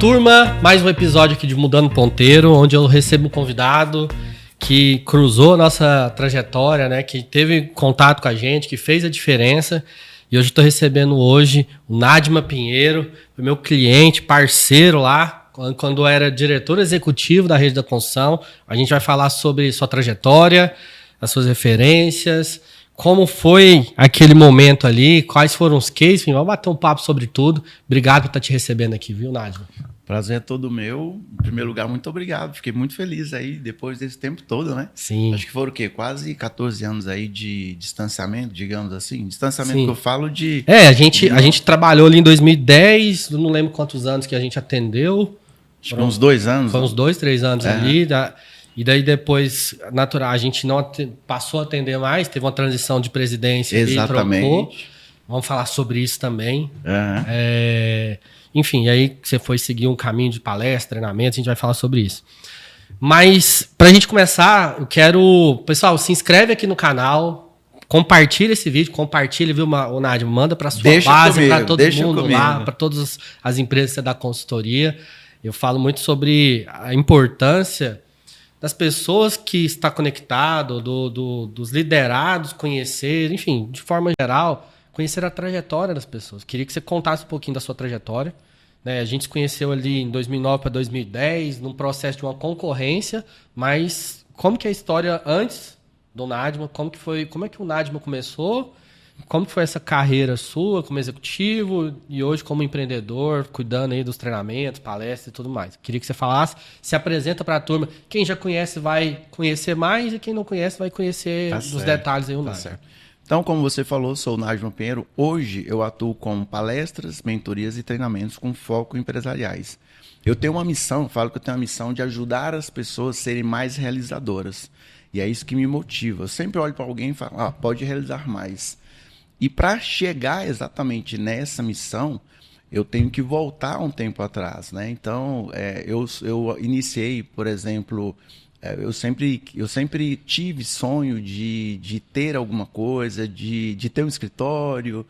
turma, mais um episódio aqui de Mudando Ponteiro, onde eu recebo um convidado que cruzou a nossa trajetória, né, que teve contato com a gente, que fez a diferença. E hoje estou recebendo hoje o Nadima Pinheiro, meu cliente, parceiro lá, quando era diretor executivo da Rede da Construção. A gente vai falar sobre sua trajetória, as suas referências, como foi aquele momento ali, quais foram os cases, enfim, vamos bater um papo sobre tudo. Obrigado por estar te recebendo aqui, viu, Nadima? Prazer é todo meu. Em primeiro lugar, muito obrigado. Fiquei muito feliz aí depois desse tempo todo, né? Sim. Acho que foram o quê? Quase 14 anos aí de distanciamento, digamos assim. Distanciamento Sim. que eu falo de... A gente trabalhou ali em 2010, não lembro quantos anos que a gente atendeu. Acho que uns 2 anos. Foi uns 2, 3 anos ali. E daí depois, natural, a gente não passou a atender mais, teve uma transição de presidência. Exatamente. E trocou. Vamos falar sobre isso também. Uhum. Enfim, aí você foi seguir um caminho de palestra, treinamento, a gente vai falar sobre isso. Mas, pra gente começar, eu quero... Pessoal, se inscreve aqui no canal, compartilha esse vídeo, viu, o Nadima? Manda pra sua base, para todo mundo lá, para todas as empresas que você dá consultoria. Eu falo muito sobre a importância das pessoas que está conectado, dos liderados, conhecer, enfim, de forma geral, conhecer a trajetória das pessoas. Queria que você contasse um pouquinho da sua trajetória. Né? A gente se conheceu ali em 2009 para 2010, num processo de uma concorrência, mas como que é a história antes do Nadima? Como é que o Nadima começou? Como que foi essa carreira sua como executivo e hoje como empreendedor, cuidando aí dos treinamentos, palestras e tudo mais? Queria que você falasse, se apresenta para a turma. Quem já conhece vai conhecer mais e quem não conhece vai conhecer dos detalhes aí o Nadima. Certo. Então, como você falou, sou o Nadima Pinheiro. Hoje eu atuo com palestras, mentorias e treinamentos com foco empresariais. Eu tenho uma missão, falo que eu tenho uma missão de ajudar as pessoas a serem mais realizadoras. E é isso que me motiva. Eu sempre olho para alguém e falo, pode realizar mais. E para chegar exatamente nessa missão, eu tenho que voltar um tempo atrás, né? Então, eu iniciei, por exemplo, eu sempre tive sonho de ter alguma coisa, de ter um escritório,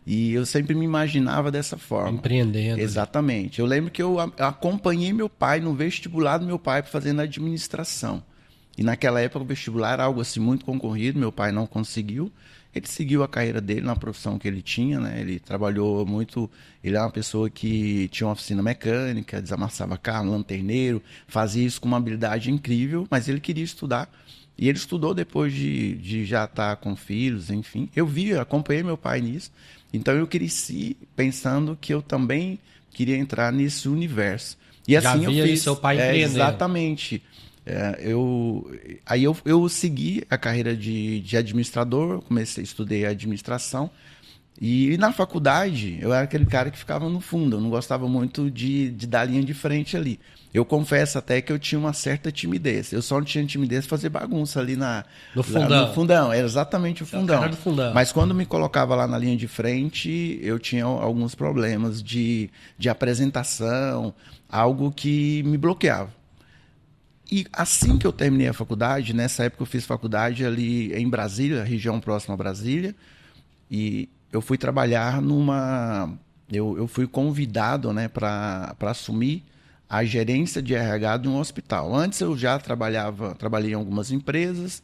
e eu sempre me imaginava dessa forma. Empreendendo. Exatamente. Eu lembro que eu acompanhei meu pai no vestibular do meu pai para fazer na administração. E naquela época o vestibular era algo assim muito concorrido, meu pai não conseguiu. Ele seguiu a carreira dele na profissão que ele tinha, né? Ele trabalhou muito, ele é uma pessoa que tinha uma oficina mecânica, desamassava carro, lanterneiro, fazia isso com uma habilidade incrível, mas ele queria estudar. E ele estudou depois de já estar com filhos, enfim. Eu acompanhei meu pai nisso. Então eu cresci pensando que eu também queria entrar nesse universo. E já assim eu fiz. Seu pai empreendendo. Exatamente. Eu segui a carreira de administrador, estudei administração, e na faculdade eu era aquele cara que ficava no fundo, eu não gostava muito de dar linha de frente ali. Eu confesso até que eu tinha uma certa timidez, eu só não tinha timidez de fazer bagunça ali no fundão. No fundão, era exatamente o fundão. Cara do fundão. Mas quando me colocava lá na linha de frente, eu tinha alguns problemas de apresentação, algo que me bloqueava. E assim que eu terminei a faculdade, nessa época eu fiz faculdade ali em Brasília, região próxima a Brasília, e eu fui trabalhar eu fui convidado, né, para assumir a gerência de RH de um hospital. Antes eu já trabalhei em algumas empresas,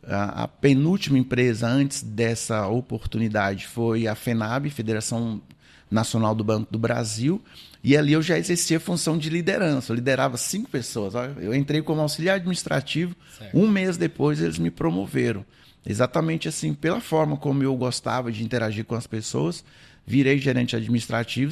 a penúltima empresa antes dessa oportunidade foi a FENAB, Federação Nacional do Banco do Brasil, e ali eu já exercia a função de liderança, eu liderava 5 pessoas. Eu entrei como auxiliar administrativo, certo. 1 mês depois eles me promoveram. Exatamente assim, pela forma como eu gostava de interagir com as pessoas, virei gerente administrativo,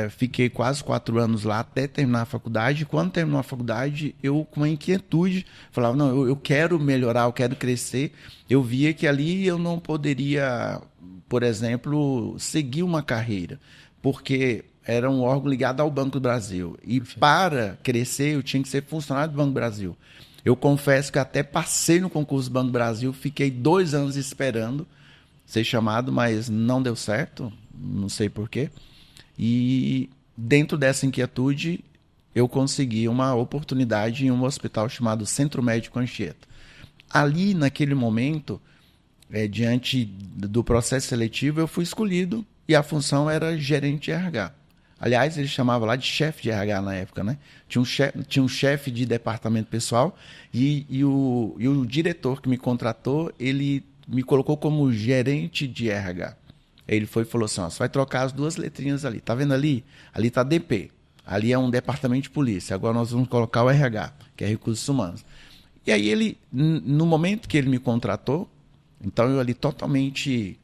fiquei quase 4 anos lá até terminar a faculdade. E quando terminou a faculdade, eu com uma inquietude, falava, não, eu quero melhorar, eu quero crescer. Eu via que ali eu não poderia, por exemplo, seguir uma carreira, porque era um órgão ligado ao Banco do Brasil. E para crescer, eu tinha que ser funcionário do Banco do Brasil. Eu confesso que até passei no concurso do Banco do Brasil, fiquei 2 anos esperando ser chamado, mas não deu certo, não sei porquê. E dentro dessa inquietude, eu consegui uma oportunidade em um hospital chamado Centro Médico Anchieta. Ali, naquele momento, diante do processo seletivo, eu fui escolhido e a função era gerente de RH. Aliás, ele chamava lá de chefe de RH na época, né? Tinha um chefe de departamento pessoal e o diretor que me contratou, ele me colocou como gerente de RH. Aí ele foi e falou assim, ó, você vai trocar as 2 letrinhas ali. Tá vendo ali? Ali tá DP. Ali é um departamento de polícia. Agora nós vamos colocar o RH, que é Recursos Humanos. E aí ele, no momento que ele me contratou, então eu ali totalmente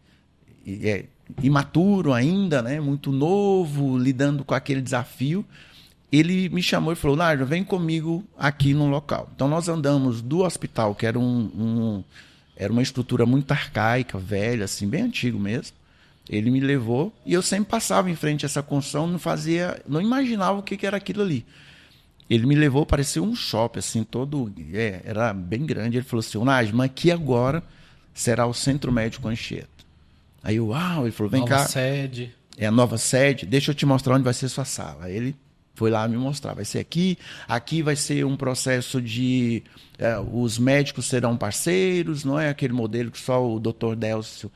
imaturo ainda, né? Muito novo, lidando com aquele desafio, ele me chamou e falou, Nádio, vem comigo aqui no local. Então nós andamos do hospital, que era era uma estrutura muito arcaica, velha, assim, bem antigo mesmo. Ele me levou e eu sempre passava em frente a essa construção, não imaginava o que era aquilo ali. Ele me levou, parecia um shopping, assim, era bem grande. Ele falou assim, Nádio, mas aqui agora será o Centro Médico Anchieta. Aí eu, uau, ele falou, vem cá. Nova sede. É a nova sede, deixa eu te mostrar onde vai ser sua sala. Aí ele foi lá me mostrar, vai ser aqui vai ser um processo de... os médicos serão parceiros, não é aquele modelo que só o Dr. Délcio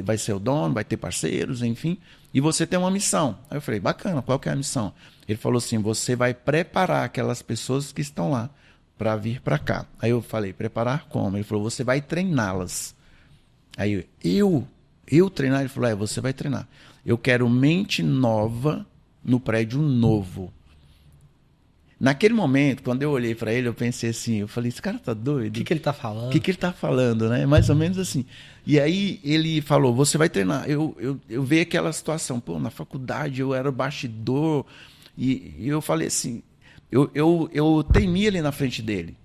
vai ser o dono, vai ter parceiros, enfim. E você tem uma missão. Aí eu falei, bacana, qual que é a missão? Ele falou assim, você vai preparar aquelas pessoas que estão lá para vir para cá. Aí eu falei, preparar como? Ele falou, você vai treiná-las. Aí eu treinar? Ele falou, você vai treinar. Eu quero mente nova no prédio novo. Naquele momento, quando eu olhei para ele, eu pensei assim, eu falei, esse cara tá doido? O que ele tá falando? O que ele tá falando, né? Mais ou menos assim. E aí ele falou, você vai treinar. Eu vi aquela situação, pô, na faculdade eu era bastidor, e eu falei assim, eu temia ali na frente dele.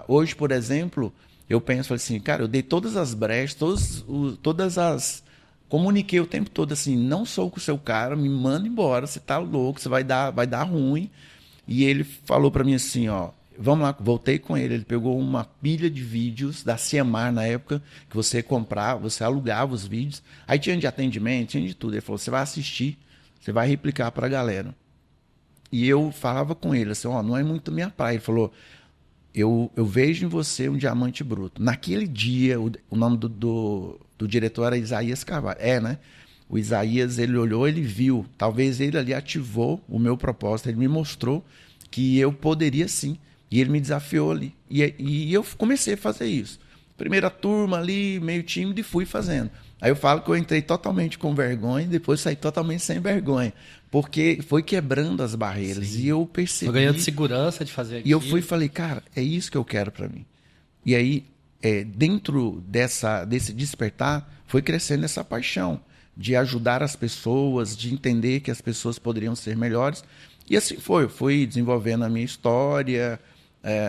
Hoje, por exemplo, eu penso assim, cara, eu dei todas as brechas, comuniquei o tempo todo assim, não sou com o seu cara, me manda embora, você tá louco, você vai dar ruim. E ele falou para mim assim, ó, vamos lá, voltei com ele, ele pegou uma pilha de vídeos da Ciamar na época, que você comprava, você alugava os vídeos, aí tinha de atendimento, tinha de tudo. Ele falou, você vai assistir, você vai replicar para a galera. E eu falava com ele assim, ó, não é muito minha praia. Ele falou, eu vejo em você um diamante bruto. Naquele dia, o nome do diretor era Isaías Carvalho. Né? O Isaías, ele olhou, ele viu. Talvez ele ali ativou o meu propósito. Ele me mostrou que eu poderia sim. E ele me desafiou ali. E eu comecei a fazer isso. Primeira turma ali, meio tímido, e fui fazendo. Aí eu falo que eu entrei totalmente com vergonha e depois saí totalmente sem vergonha. Porque foi quebrando as barreiras. Sim. E eu percebi... Foi ganhando segurança de fazer aquilo. E eu fui e falei, cara, é isso que eu quero para mim. E aí, dentro desse despertar, foi crescendo essa paixão de ajudar as pessoas, de entender que as pessoas poderiam ser melhores. E assim foi. Eu fui desenvolvendo a minha história.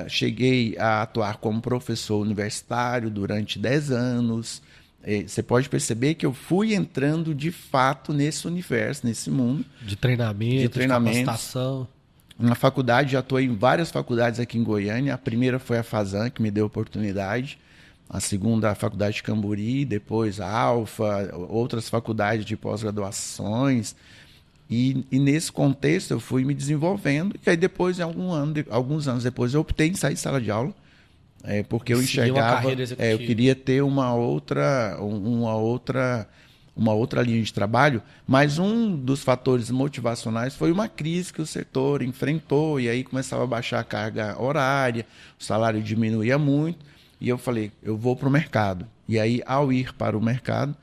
Cheguei a atuar como professor universitário durante 10 anos. Você pode perceber que eu fui entrando de fato nesse universo, nesse mundo. De treinamento, de capacitação. Na faculdade, já atuei em várias faculdades aqui em Goiânia. A primeira foi a FASAN, que me deu oportunidade. A segunda, a Faculdade de Camburi, depois a Alfa, outras faculdades de pós-graduações. E nesse contexto eu fui me desenvolvendo. E aí depois, alguns anos depois, eu optei em sair de sala de aula. Porque eu enxergava, eu queria ter uma outra linha de trabalho, mas um dos fatores motivacionais foi uma crise que o setor enfrentou, e aí começava a baixar a carga horária, o salário diminuía muito, e eu falei, eu vou para o mercado. E aí, ao ir para o mercado,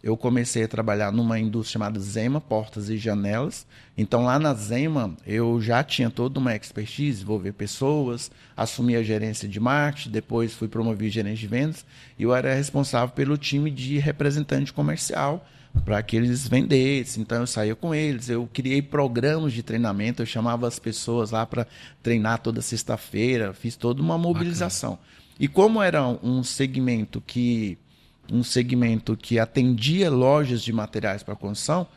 eu comecei a trabalhar numa indústria chamada Zema, Portas e Janelas. Então, lá na Zema, eu já tinha toda uma expertise, desenvolver pessoas, assumi a gerência de marketing, depois fui promovido gerente de vendas, e eu era responsável pelo time de representante comercial, para que eles vendessem. Então, eu saía com eles, eu criei programas de treinamento, eu chamava as pessoas lá para treinar toda sexta-feira, fiz toda uma mobilização. Bacana. E como era um segmento que atendia lojas de materiais para construção,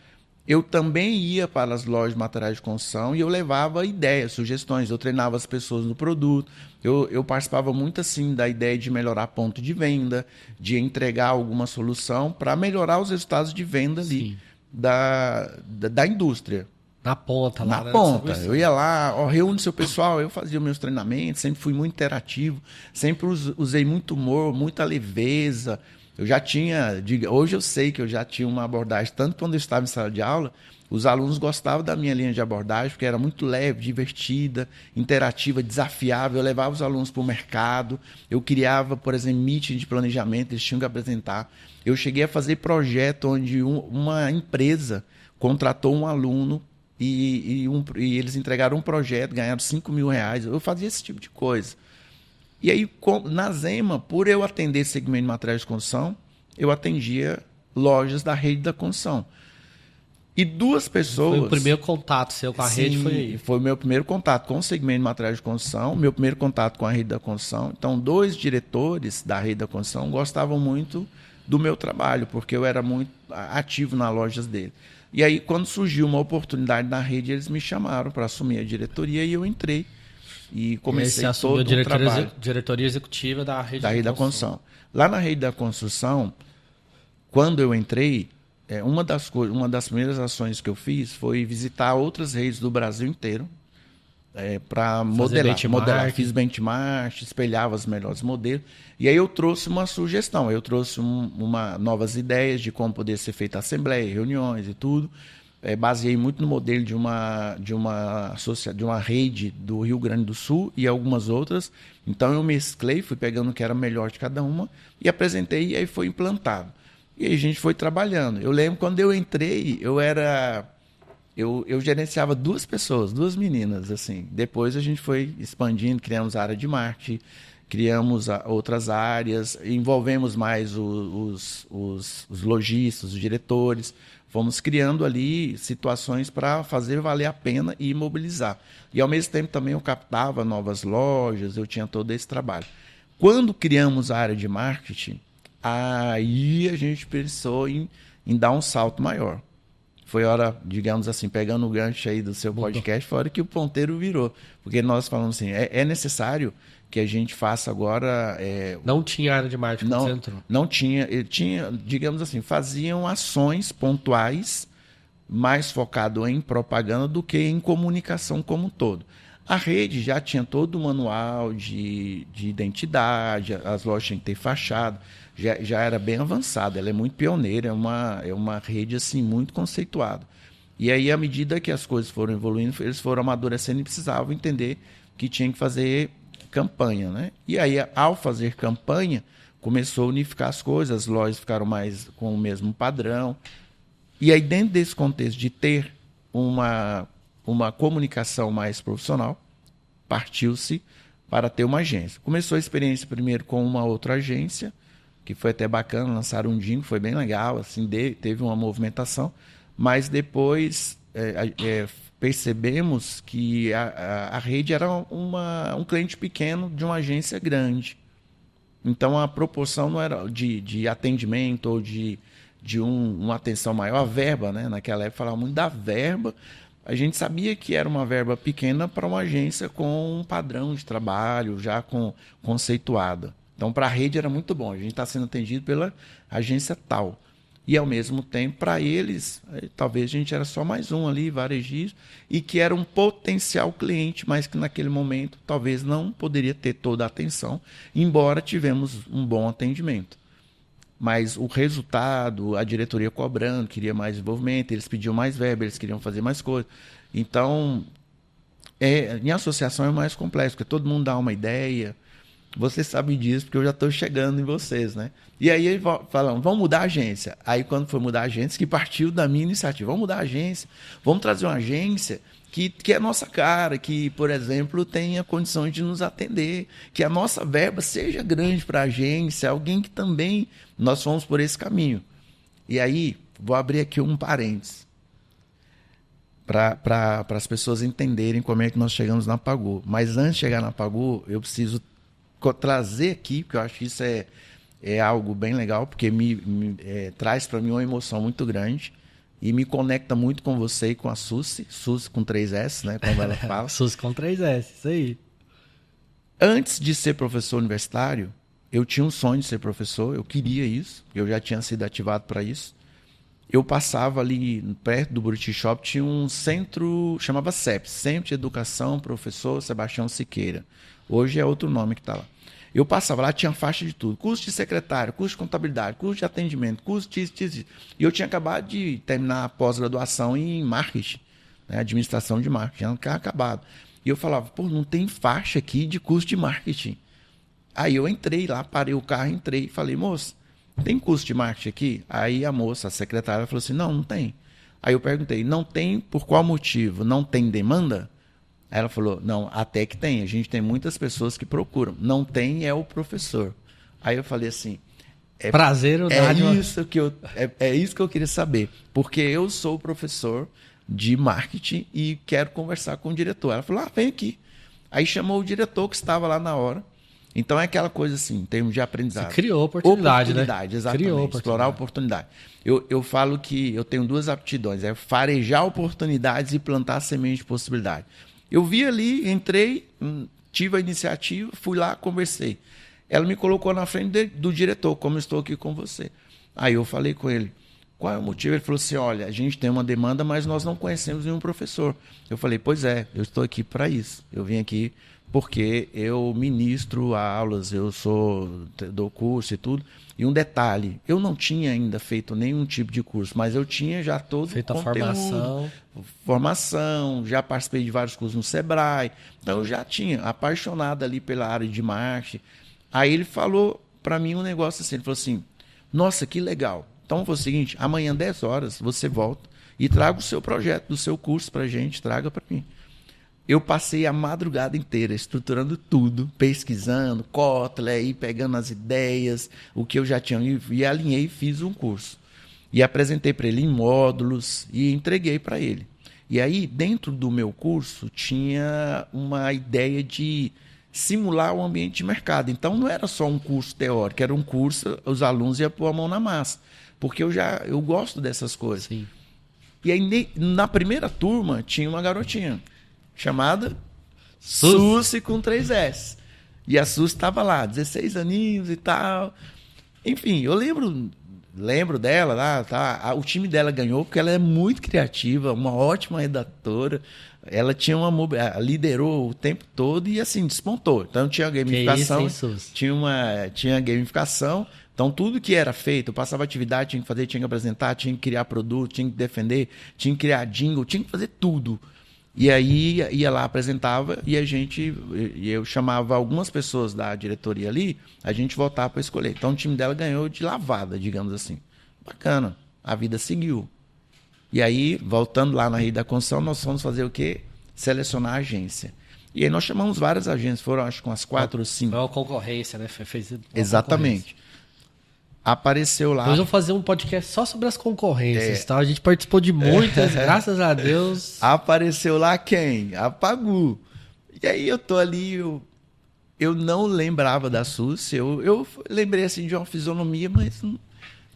eu também ia para as lojas de materiais de construção e eu levava ideias, sugestões, eu treinava as pessoas no produto, eu participava muito assim da ideia de melhorar ponto de venda, de entregar alguma solução para melhorar os resultados de venda ali da indústria. Na ponta lá, Na né? ponta. Eu ia lá, ó, reúne seu pessoal, eu fazia meus treinamentos, sempre fui muito interativo, sempre usei muito humor, muita leveza. Eu já tinha, hoje eu sei que eu já tinha uma abordagem, tanto quando eu estava em sala de aula, os alunos gostavam da minha linha de abordagem, porque era muito leve, divertida, interativa, desafiável. Eu levava os alunos para o mercado, eu criava, por exemplo, meeting de planejamento, eles tinham que apresentar. Eu cheguei a fazer projeto onde uma empresa contratou um aluno e eles entregaram um projeto, ganharam R$ 5.000. Eu fazia esse tipo de coisa. E aí, na Zema, por eu atender segmento de materiais de construção, eu atendia lojas da rede da construção. E duas pessoas... Foi o primeiro contato seu com a rede, foi aí. Foi o meu primeiro contato com o segmento de materiais de construção, meu primeiro contato com a rede da construção. Então, 2 diretores da rede da construção gostavam muito do meu trabalho, porque eu era muito ativo nas lojas dele. E aí, quando surgiu uma oportunidade na rede, eles me chamaram para assumir a diretoria e eu entrei. E comecei todo o trabalho. Diretoria executiva da rede da construção. Lá na rede da construção, quando eu entrei, uma das primeiras ações que eu fiz foi visitar outras redes do Brasil inteiro para modelar. Fiz benchmark, espelhava os melhores modelos. E aí eu trouxe uma sugestão, eu trouxe novas ideias de como poder ser feita a assembleia, reuniões e tudo. Baseei muito no modelo de uma rede do Rio Grande do Sul e algumas outras. Então eu mesclei, fui pegando o que era melhor de cada uma e apresentei e aí foi implantado. E aí a gente foi trabalhando. Eu lembro quando eu entrei, eu gerenciava 2 pessoas, 2 meninas, assim. Depois a gente foi expandindo, criamos a área de marketing, criamos outras áreas, envolvemos mais os lojistas, os diretores. Fomos criando ali situações para fazer valer a pena e mobilizar. E ao mesmo tempo também eu captava novas lojas, eu tinha todo esse trabalho. Quando criamos a área de marketing, aí a gente pensou em dar um salto maior. Foi hora, digamos assim, pegando o gancho aí do seu podcast, foi a hora que o ponteiro virou. Porque nós falamos assim, é necessário que a gente faça agora... Não tinha área de marketing quando você entrou? Não tinha. Tinha, digamos assim, faziam ações pontuais mais focado em propaganda do que em comunicação como um todo. A rede já tinha todo o manual de identidade, as lojas tinham que ter fachada, já era bem avançada, ela é muito pioneira, é uma rede assim, muito conceituada. E aí, à medida que as coisas foram evoluindo, eles foram amadurecendo e precisavam entender que tinha que fazer campanha, né? E aí, ao fazer campanha, começou a unificar as coisas, as lojas ficaram mais com o mesmo padrão. E aí, dentro desse contexto de ter uma comunicação mais profissional, partiu-se para ter uma agência. Começou a experiência primeiro com uma outra agência, que foi até bacana, lançaram um jingle, foi bem legal, assim, teve uma movimentação, mas depois percebemos que a rede era um cliente pequeno de uma agência grande. Então a proporção não era de atendimento ou de uma atenção maior, a verba, né? Naquela época falava muito da verba. A gente sabia que era uma verba pequena para uma agência com um padrão de trabalho já conceituada. Então, para a rede era muito bom. A gente está sendo atendido pela agência tal. E, ao mesmo tempo, para eles, talvez a gente era só mais um ali, varejista, e que era um potencial cliente, mas que naquele momento talvez não poderia ter toda a atenção, embora tivemos um bom atendimento. Mas o resultado, a diretoria cobrando, queria mais desenvolvimento, eles pediam mais verba, eles queriam fazer mais coisas. Então, em associação é mais complexo, porque todo mundo dá uma ideia. Você sabe disso, porque eu já estou chegando em vocês, né? E aí falamos, vamos mudar a agência. Aí quando foi mudar a agência, que partiu da minha iniciativa, vamos mudar a agência, vamos trazer uma agência que é nossa cara, que, por exemplo, tenha condições de nos atender, que a nossa verba seja grande para a agência, alguém que também nós fomos por esse caminho. E aí, vou abrir aqui um parênteses, para as pessoas entenderem como é que nós chegamos na Pagou. Mas antes de chegar na Pagou, eu preciso trazer aqui, porque eu acho que isso é algo bem legal, porque traz para mim uma emoção muito grande e me conecta muito com você e com a Suzy com 3S, né, como ela fala. Suzy com 3S, isso aí. Antes de ser professor universitário, eu tinha um sonho de ser professor, eu queria isso, eu já tinha sido ativado para isso. eu passava ali perto do Buriti Shop, tinha um centro, chamava CEP, Centro de Educação Professor Sebastião Siqueira. Hoje é outro nome que está lá. Eu passava lá, tinha faixa de tudo. Curso de secretário, curso de contabilidade, curso de atendimento, curso de... E eu tinha acabado de terminar a pós-graduação em marketing, né, administração de marketing, não tinha acabado. E eu falava, pô, não tem faixa aqui de curso de marketing. Aí eu entrei lá, parei o carro, entrei e falei, moça, tem curso de marketing aqui? Aí a moça, a secretária, falou assim, não tem. Aí eu perguntei, não tem por qual motivo? Não tem demanda? Aí ela falou, não, até que tem. A gente tem muitas pessoas que procuram. Não tem é o professor. Aí eu falei assim, prazer, é isso que eu queria saber. Porque eu sou professor de marketing e quero conversar com o diretor. Ela falou, vem aqui. Aí chamou o diretor que estava lá na hora. Então é aquela coisa assim, em termos de aprendizado. Você criou oportunidade, né? Exatamente. Criou oportunidade. Explorar a oportunidade. Eu falo que eu tenho 2 aptidões, é farejar oportunidades e plantar semente de possibilidade. Eu vi ali, entrei, tive a iniciativa, fui lá, conversei. Ela me colocou na frente do diretor, como eu estou aqui com você. Aí eu falei com ele, qual é o motivo? Ele falou assim, olha, a gente tem uma demanda, mas nós não conhecemos nenhum professor. Eu falei, pois é, eu estou aqui para isso. Eu vim aqui porque eu ministro aulas, dou curso e tudo. E um detalhe, eu não tinha ainda feito nenhum tipo de curso, mas eu tinha já todo feito a formação, já participei de vários cursos no Sebrae, então eu já tinha apaixonado ali pela área de marketing. Aí ele falou para mim um negócio assim, ele falou assim, nossa, que legal, então foi o seguinte, amanhã 10 horas você volta e traga o seu projeto do seu curso pra gente, traga para mim. Eu passei a madrugada inteira estruturando tudo, pesquisando, Kotler, e pegando as ideias, o que eu já tinha, e alinhei e fiz um curso. E apresentei para ele em módulos e entreguei para ele. E aí, dentro do meu curso, tinha uma ideia de simular o ambiente de mercado. Então, não era só um curso teórico, era um curso, os alunos iam pôr a mão na massa. Porque eu gosto dessas coisas. Sim. E aí, na primeira turma, tinha uma garotinha chamada Suzy com 3 S. E a Suzy estava lá, 16 aninhos e tal. Enfim, eu lembro dela lá, tá? O time dela ganhou porque ela é muito criativa, uma ótima redatora. Ela tinha liderou o tempo todo e assim despontou. Então tinha gamificação, tinha gamificação. Então tudo que era feito, eu passava atividade, tinha que fazer, tinha que apresentar, tinha que criar produto, tinha que defender, tinha que criar jingle, tinha que fazer tudo. E aí ia lá, apresentava e eu chamava algumas pessoas da diretoria ali, a gente votava para escolher. Então o time dela ganhou de lavada, digamos assim. Bacana, a vida seguiu. E aí, voltando lá na Rede da Construção, nós fomos fazer o quê? Selecionar a agência. E aí nós chamamos várias agências, foram acho que umas 4 ou 5. Foi uma concorrência, né? Exatamente. Apareceu lá. Nós vamos fazer um podcast só sobre as concorrências, tá? A gente participou de muitas, graças a Deus. Apareceu lá quem? A Pagu. E aí eu tô ali, eu não lembrava da Suzy, eu lembrei assim de uma fisionomia, mas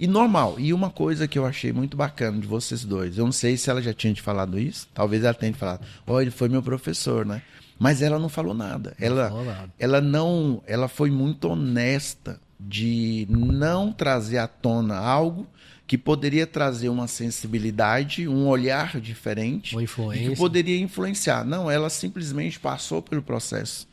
e normal. E uma coisa que eu achei muito bacana de vocês dois, eu não sei se ela já tinha te falado isso, talvez ela tenha te falado, ele foi meu professor, né? Mas ela não falou nada. Ela foi muito honesta de não trazer à tona algo que poderia trazer uma sensibilidade, um olhar diferente, uma influência, que poderia influenciar. Não, ela simplesmente passou pelo processo.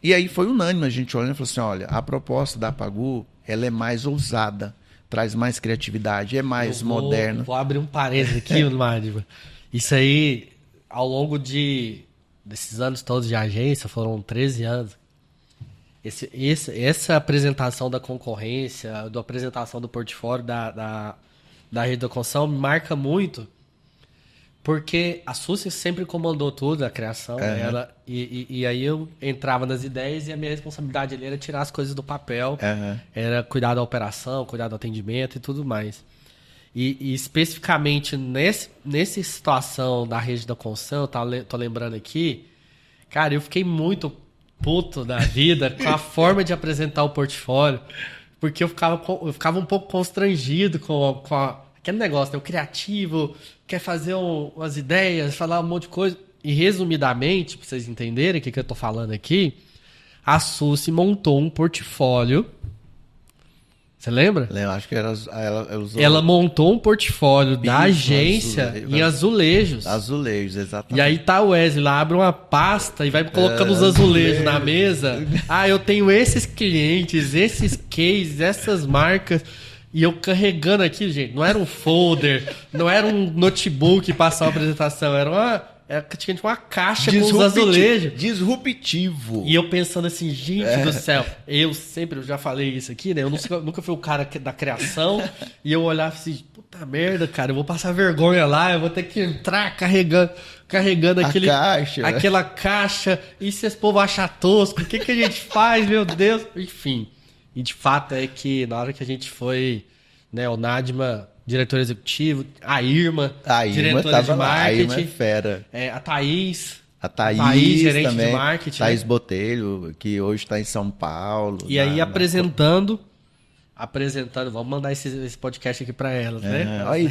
E aí foi unânime, a gente olhando e falou assim, olha, a proposta da Pagu, ela é mais ousada, traz mais criatividade, é mais moderna. Vou abrir um parênteses aqui, Mádiva. Isso aí, ao longo desses anos todos de agência, foram 13 anos, essa apresentação da concorrência, da apresentação do portfólio da Rede da Construção me marca muito, porque a Suzy sempre comandou tudo, a criação dela, e aí eu entrava nas ideias e a minha responsabilidade ali era tirar as coisas do papel, era cuidar da operação, cuidar do atendimento e tudo mais. E especificamente nessa situação da Rede da Construção, tô lembrando aqui, cara, eu fiquei muito puto da vida com a forma de apresentar o portfólio, porque eu ficava um pouco constrangido com aquele negócio, né? O criativo quer fazer umas ideias, falar um monte de coisa. E resumidamente, para vocês entenderem o que eu tô falando aqui, a Suzy montou um portfólio Você lembra? Eu acho que ela usou... Ela montou um portfólio da agência em azulejos. Azulejos, exatamente. E aí tá o Wesley lá, abre uma pasta e vai colocando os azulejos na mesa. Ah, eu tenho esses clientes, esses cases, essas marcas. E eu carregando aqui, gente, não era um folder, não era um notebook passar uma apresentação, era uma caixa com os azulejos. Disruptivo. E eu pensando assim, gente do céu, eu já falei isso aqui, né? Eu nunca fui o cara da criação. E eu olhava assim, puta merda, cara, eu vou passar vergonha lá, eu vou ter que entrar carregando aquela caixa. E se esse povo achar tosco, o que a gente faz, meu Deus? Enfim. E de fato é que na hora que a gente foi, né, o Nadima, diretor executivo, a Irma diretora de marketing. A Irma é fera. A Thaís. A Thaís gerente também, de marketing. Thaís Botelho, que hoje está em São Paulo. E aí apresentando, vamos mandar esse podcast aqui para elas, né? Aí,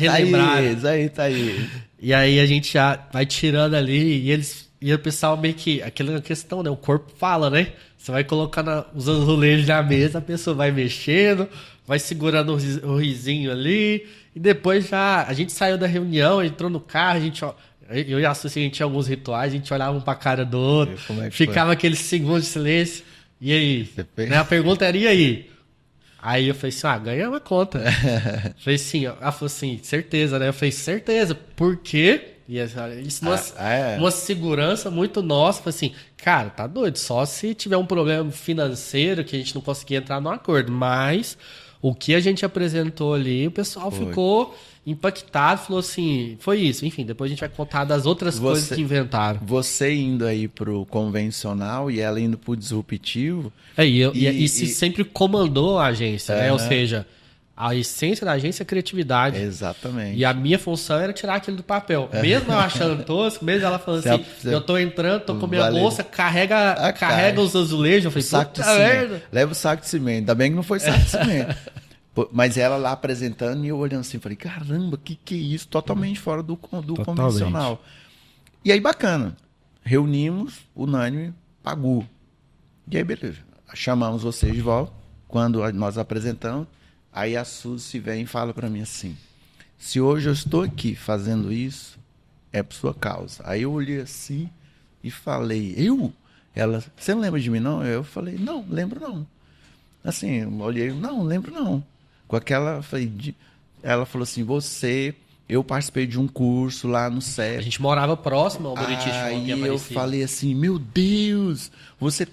Thaís. E aí a gente já vai tirando ali e o pessoal meio que, aquela questão, né? O corpo fala, né? Você vai colocando os azulejos na mesa, a pessoa vai mexendo, vai segurando o risinho ali, e depois a gente saiu da reunião, entrou no carro, eu e a Suzy, a gente tinha alguns rituais, a gente olhava um pra cara do outro, ficava aqueles segundos de silêncio, e aí? Né, a pergunta era, e aí? Aí eu falei assim, ganhamos a conta. Falei assim, ela falou assim, certeza, né? Eu falei, certeza, por quê? E isso uma segurança muito nossa. Falei assim, cara, tá doido, só se tiver um problema financeiro que a gente não conseguir entrar no acordo. Mas o que a gente apresentou ali, o pessoal ficou impactado, falou assim, foi isso. Enfim, depois a gente vai contar das outras coisas que inventaram. Você indo aí pro convencional e ela indo pro disruptivo. Isso sempre comandou a agência, né? Ou seja, a essência da agência é a criatividade. Exatamente. E a minha função era tirar aquilo do papel. Mesmo eu achando tosco, mesmo ela falando assim, eu tô entrando, tô com minha bolsa, carrega os azulejos. Eu falei, puta merda. Leva o saco de cimento. Ainda bem que não foi saco de cimento. Mas ela lá apresentando e eu olhando assim, falei, caramba, que é isso? Totalmente fora do convencional. E aí, bacana. Reunimos, unânime, pagou. E aí, beleza. Chamamos vocês de volta. Quando nós apresentamos, aí a Suzy vem e fala para mim assim, se hoje eu estou aqui fazendo isso, é por sua causa. Aí eu olhei assim e falei, Ela, você não lembra de mim, não? Eu falei, não, lembro não. Assim, eu olhei, não, lembro não. Com aquela, ela falou assim, eu participei de um curso lá no CEP. A gente morava próximo ao Buriti Shopping. Aí eu falei assim, meu Deus, você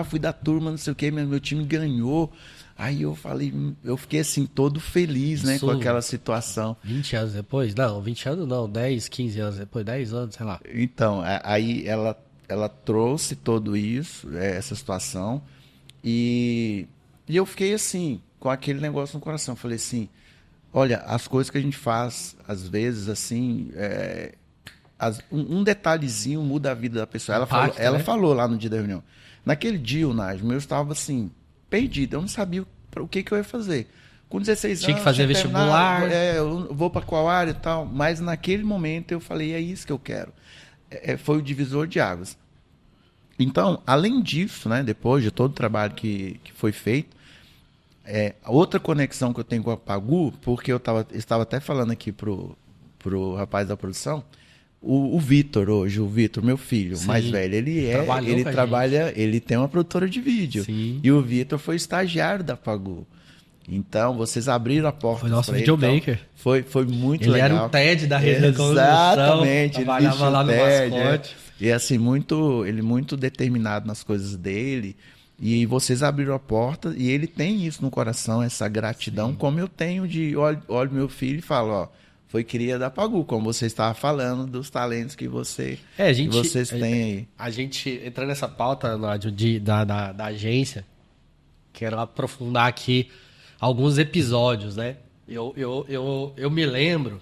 fui da turma, não sei o quê, meu time ganhou. Aí eu falei, eu fiquei assim, todo feliz, né, com aquela situação. 20 anos depois? Não, 20 anos não, 10, 15 anos depois, 10 anos, sei lá. Então, aí ela trouxe tudo isso, essa situação, e eu fiquei assim, com aquele negócio no coração. Falei assim, olha, as coisas que a gente faz, às vezes, assim, um detalhezinho muda a vida da pessoa. Ela falou lá no dia da reunião. Naquele dia, o Najmo, eu estava assim, perdido, eu não sabia o que eu ia fazer. Com 16 anos... Tinha que fazer vestibular. Eu vou para qual área e tal. Mas naquele momento eu falei, é isso que eu quero. Foi o divisor de águas. Então, além disso, né, depois de todo o trabalho que foi feito, outra conexão que eu tenho com a Pagu, porque eu estava até falando aqui pro rapaz da produção, o Vitor hoje, meu filho, o mais velho, ele tem uma produtora de vídeo. Sim. E o Vitor foi estagiário da Pagu. Então, vocês abriram a porta. Foi nosso videomaker. Então, foi muito legal. Ele era o TED da rede da construção. Exatamente. Trabalhava lá no mascote. E assim, ele muito determinado nas coisas dele. E vocês abriram a porta e ele tem isso no coração, essa gratidão, sim, como eu tenho de olho meu filho e falo, ó, foi cria da Pagu, como você estava falando dos talentos que vocês têm aí. A gente, entrando nessa pauta da agência, quero aprofundar aqui alguns episódios, né? Eu me lembro,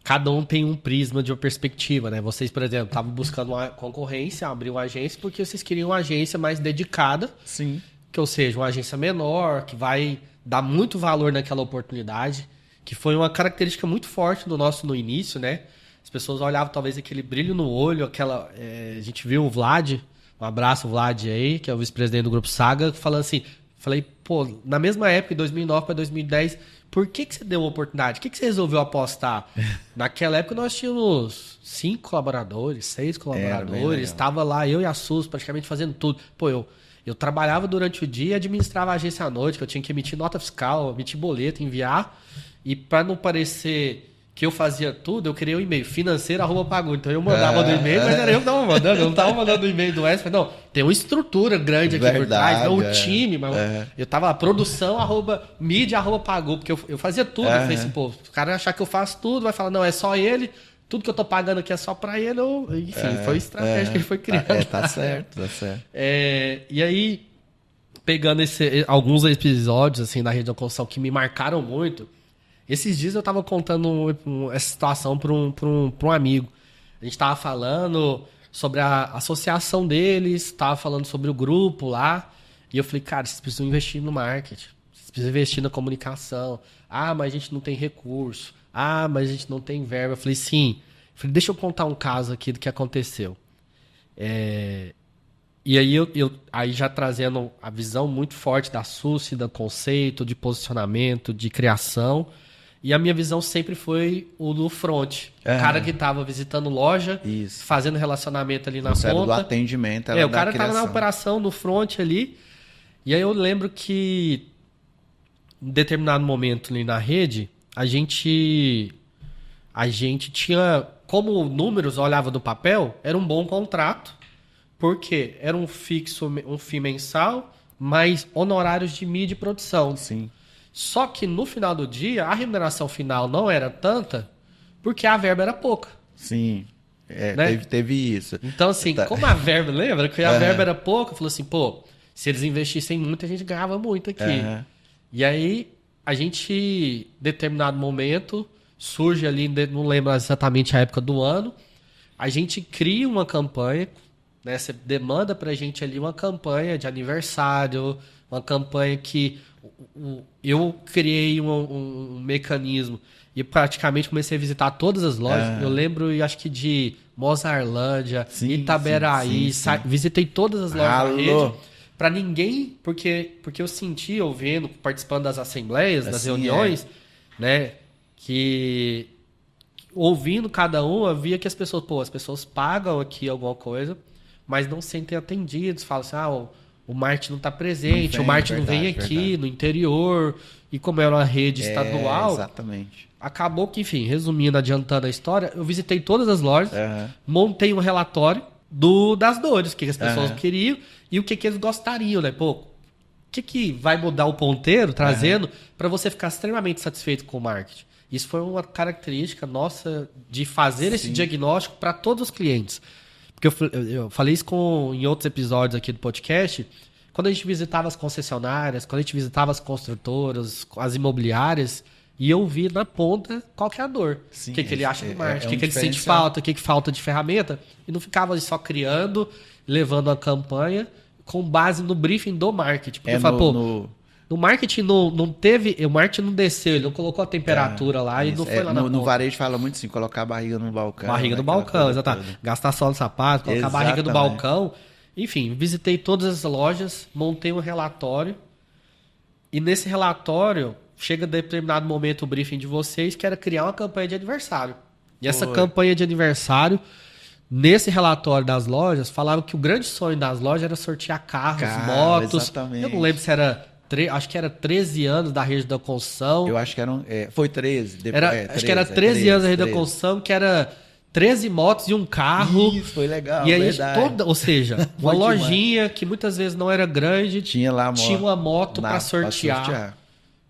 cada um tem um prisma de uma perspectiva, né? Vocês, por exemplo, estavam buscando uma concorrência, abriram uma agência porque vocês queriam uma agência mais dedicada. Sim. Que, ou seja, uma agência menor, que vai dar muito valor naquela oportunidade, que foi uma característica muito forte do nosso no início, né? As pessoas olhavam talvez aquele brilho no olho, a gente viu o Vlad, um abraço Vlad aí, que é o vice-presidente do Grupo Saga, falando assim, Falei, pô, na mesma época, de 2009 para 2010, por que você deu uma oportunidade? Por que você resolveu apostar? Naquela época nós tínhamos 5 colaboradores, 6 colaboradores, estava lá eu e a Sus praticamente fazendo tudo. Pô, eu trabalhava durante o dia e administrava a agência à noite, que eu tinha que emitir nota fiscal, emitir boleto, enviar. E para não parecer que eu fazia tudo, eu criei um e-mail, financeiro@pagou. Então eu mandava no e-mail, mas era eu que estava mandando, eu não estava mandando o e-mail do Wesley. Não, tem uma estrutura grande aqui por trás, não o time, mas eu estava lá, produção@mídia@pagou, porque eu fazia tudo. Eu falei assim, pô, o cara achar que eu faço tudo, vai falar, não, é só ele, tudo que eu tô pagando aqui é só para ele. Enfim, foi estratégia que ele foi criando. Tá certo. E aí, pegando alguns episódios assim da Rede da Construção que me marcaram muito. Esses dias eu tava contando essa situação para um amigo. A gente tava falando sobre a associação deles, tava falando sobre o grupo lá. E eu falei, cara, vocês precisam investir no marketing. Vocês precisam investir na comunicação. Ah, mas a gente não tem recurso. Ah, mas a gente não tem verba. Eu falei, sim. Eu falei, deixa eu contar um caso aqui do que aconteceu. E aí, aí já trazendo a visão muito forte da SUSE, do conceito, de posicionamento, de criação. E a minha visão sempre foi o do front. O cara que estava visitando loja, fazendo relacionamento ali na ponta. Do atendimento, o cara estava na operação, no front ali. E aí eu lembro que em determinado momento ali na rede, a gente tinha, como números, olhava do papel, era um bom contrato, porque era um fixo, um FII mensal, mais honorários de mídia e produção. Sim. Só que no final do dia, a remuneração final não era tanta, porque a verba era pouca. Sim, né? teve isso. Então, assim, como a verba, lembra? Que a verba era pouca, falou assim, pô, se eles investissem muito, a gente ganhava muito aqui. E aí, a gente, em determinado momento, surge ali, não lembro exatamente a época do ano, a gente cria uma campanha, né? Você demanda pra gente ali uma campanha de aniversário, uma campanha que eu criei um mecanismo e praticamente comecei a visitar todas as lojas. Eu lembro, acho que de Mozarlândia, Itaberaí, visitei todas as lojas da rede. Para ninguém, porque eu senti, eu vendo, participando das assembleias, das reuniões, né, que ouvindo cada um, eu via que as pessoas pagam aqui alguma coisa, mas não sentem atendidos, falam assim, o marketing não está presente, o marketing não vem aqui no interior, e como era uma rede estadual, exatamente. Acabou que, enfim, resumindo, adiantando a história, eu visitei todas as lojas, montei um relatório das dores, o que as pessoas queriam e o que eles gostariam, né? Pô, o que vai mudar o ponteiro, trazendo, para você ficar extremamente satisfeito com o marketing? Isso foi uma característica nossa de fazer esse diagnóstico para todos os clientes. Porque eu falei isso em outros episódios aqui do podcast. Quando a gente visitava as concessionárias, quando a gente visitava as construtoras, as imobiliárias, e eu vi na ponta qual que é a dor. O que ele acha do marketing, o que ele sente falta, o que falta de ferramenta. E não ficava só criando, levando a campanha com base no briefing do marketing. Porque eu falo, no marketing não teve... O marketing não desceu, ele não colocou a temperatura lá e não foi lá na ponta. No varejo fala muito assim, colocar a barriga no balcão. Barriga no balcão, exatamente. Gastar sola no sapato, colocar a barriga no balcão. Enfim, visitei todas as lojas, montei um relatório. E nesse relatório, chega a determinado momento o briefing de vocês, que era criar uma campanha de aniversário. E essa campanha de aniversário, nesse relatório das lojas, falava que o grande sonho das lojas era sortear carros, motos. Exatamente. Eu não lembro se era... Acho que era 13 anos da Rede da Construção. Eu acho que foi 13. Acho que era 13 anos da Rede da Construção, que era 13 motos e um carro. Isso, foi legal, e aí ou seja, uma lojinha que muitas vezes não era grande, tinha uma moto para sortear.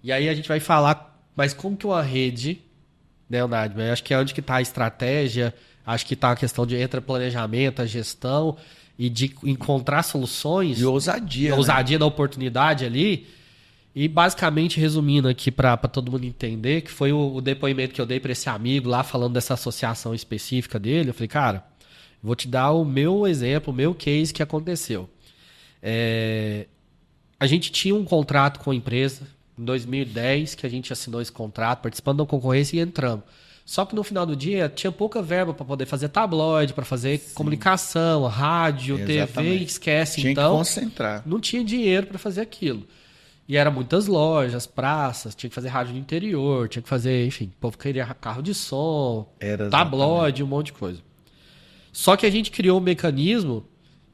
E aí a gente vai falar, mas como que uma rede, né, Leonardo? Acho que é onde que está a estratégia, acho que está a questão de planejamento, a gestão... E de encontrar soluções. E ousadia. A ousadia da oportunidade ali. E basicamente, resumindo aqui para todo mundo entender, que foi o depoimento que eu dei para esse amigo lá, falando dessa associação específica dele. Eu falei, cara, vou te dar o meu exemplo, o meu case que aconteceu. A gente tinha um contrato com a empresa em 2010, que a gente assinou esse contrato, participando da concorrência e entramos. Só que no final do dia tinha pouca verba para poder fazer tabloide, para fazer comunicação, rádio, TV, esquece. Tinha que concentrar. Não tinha dinheiro para fazer aquilo. E era muitas lojas, praças, tinha que fazer rádio no interior, tinha que fazer, enfim, o povo queria carro de som, tabloide, um monte de coisa. Só que a gente criou um mecanismo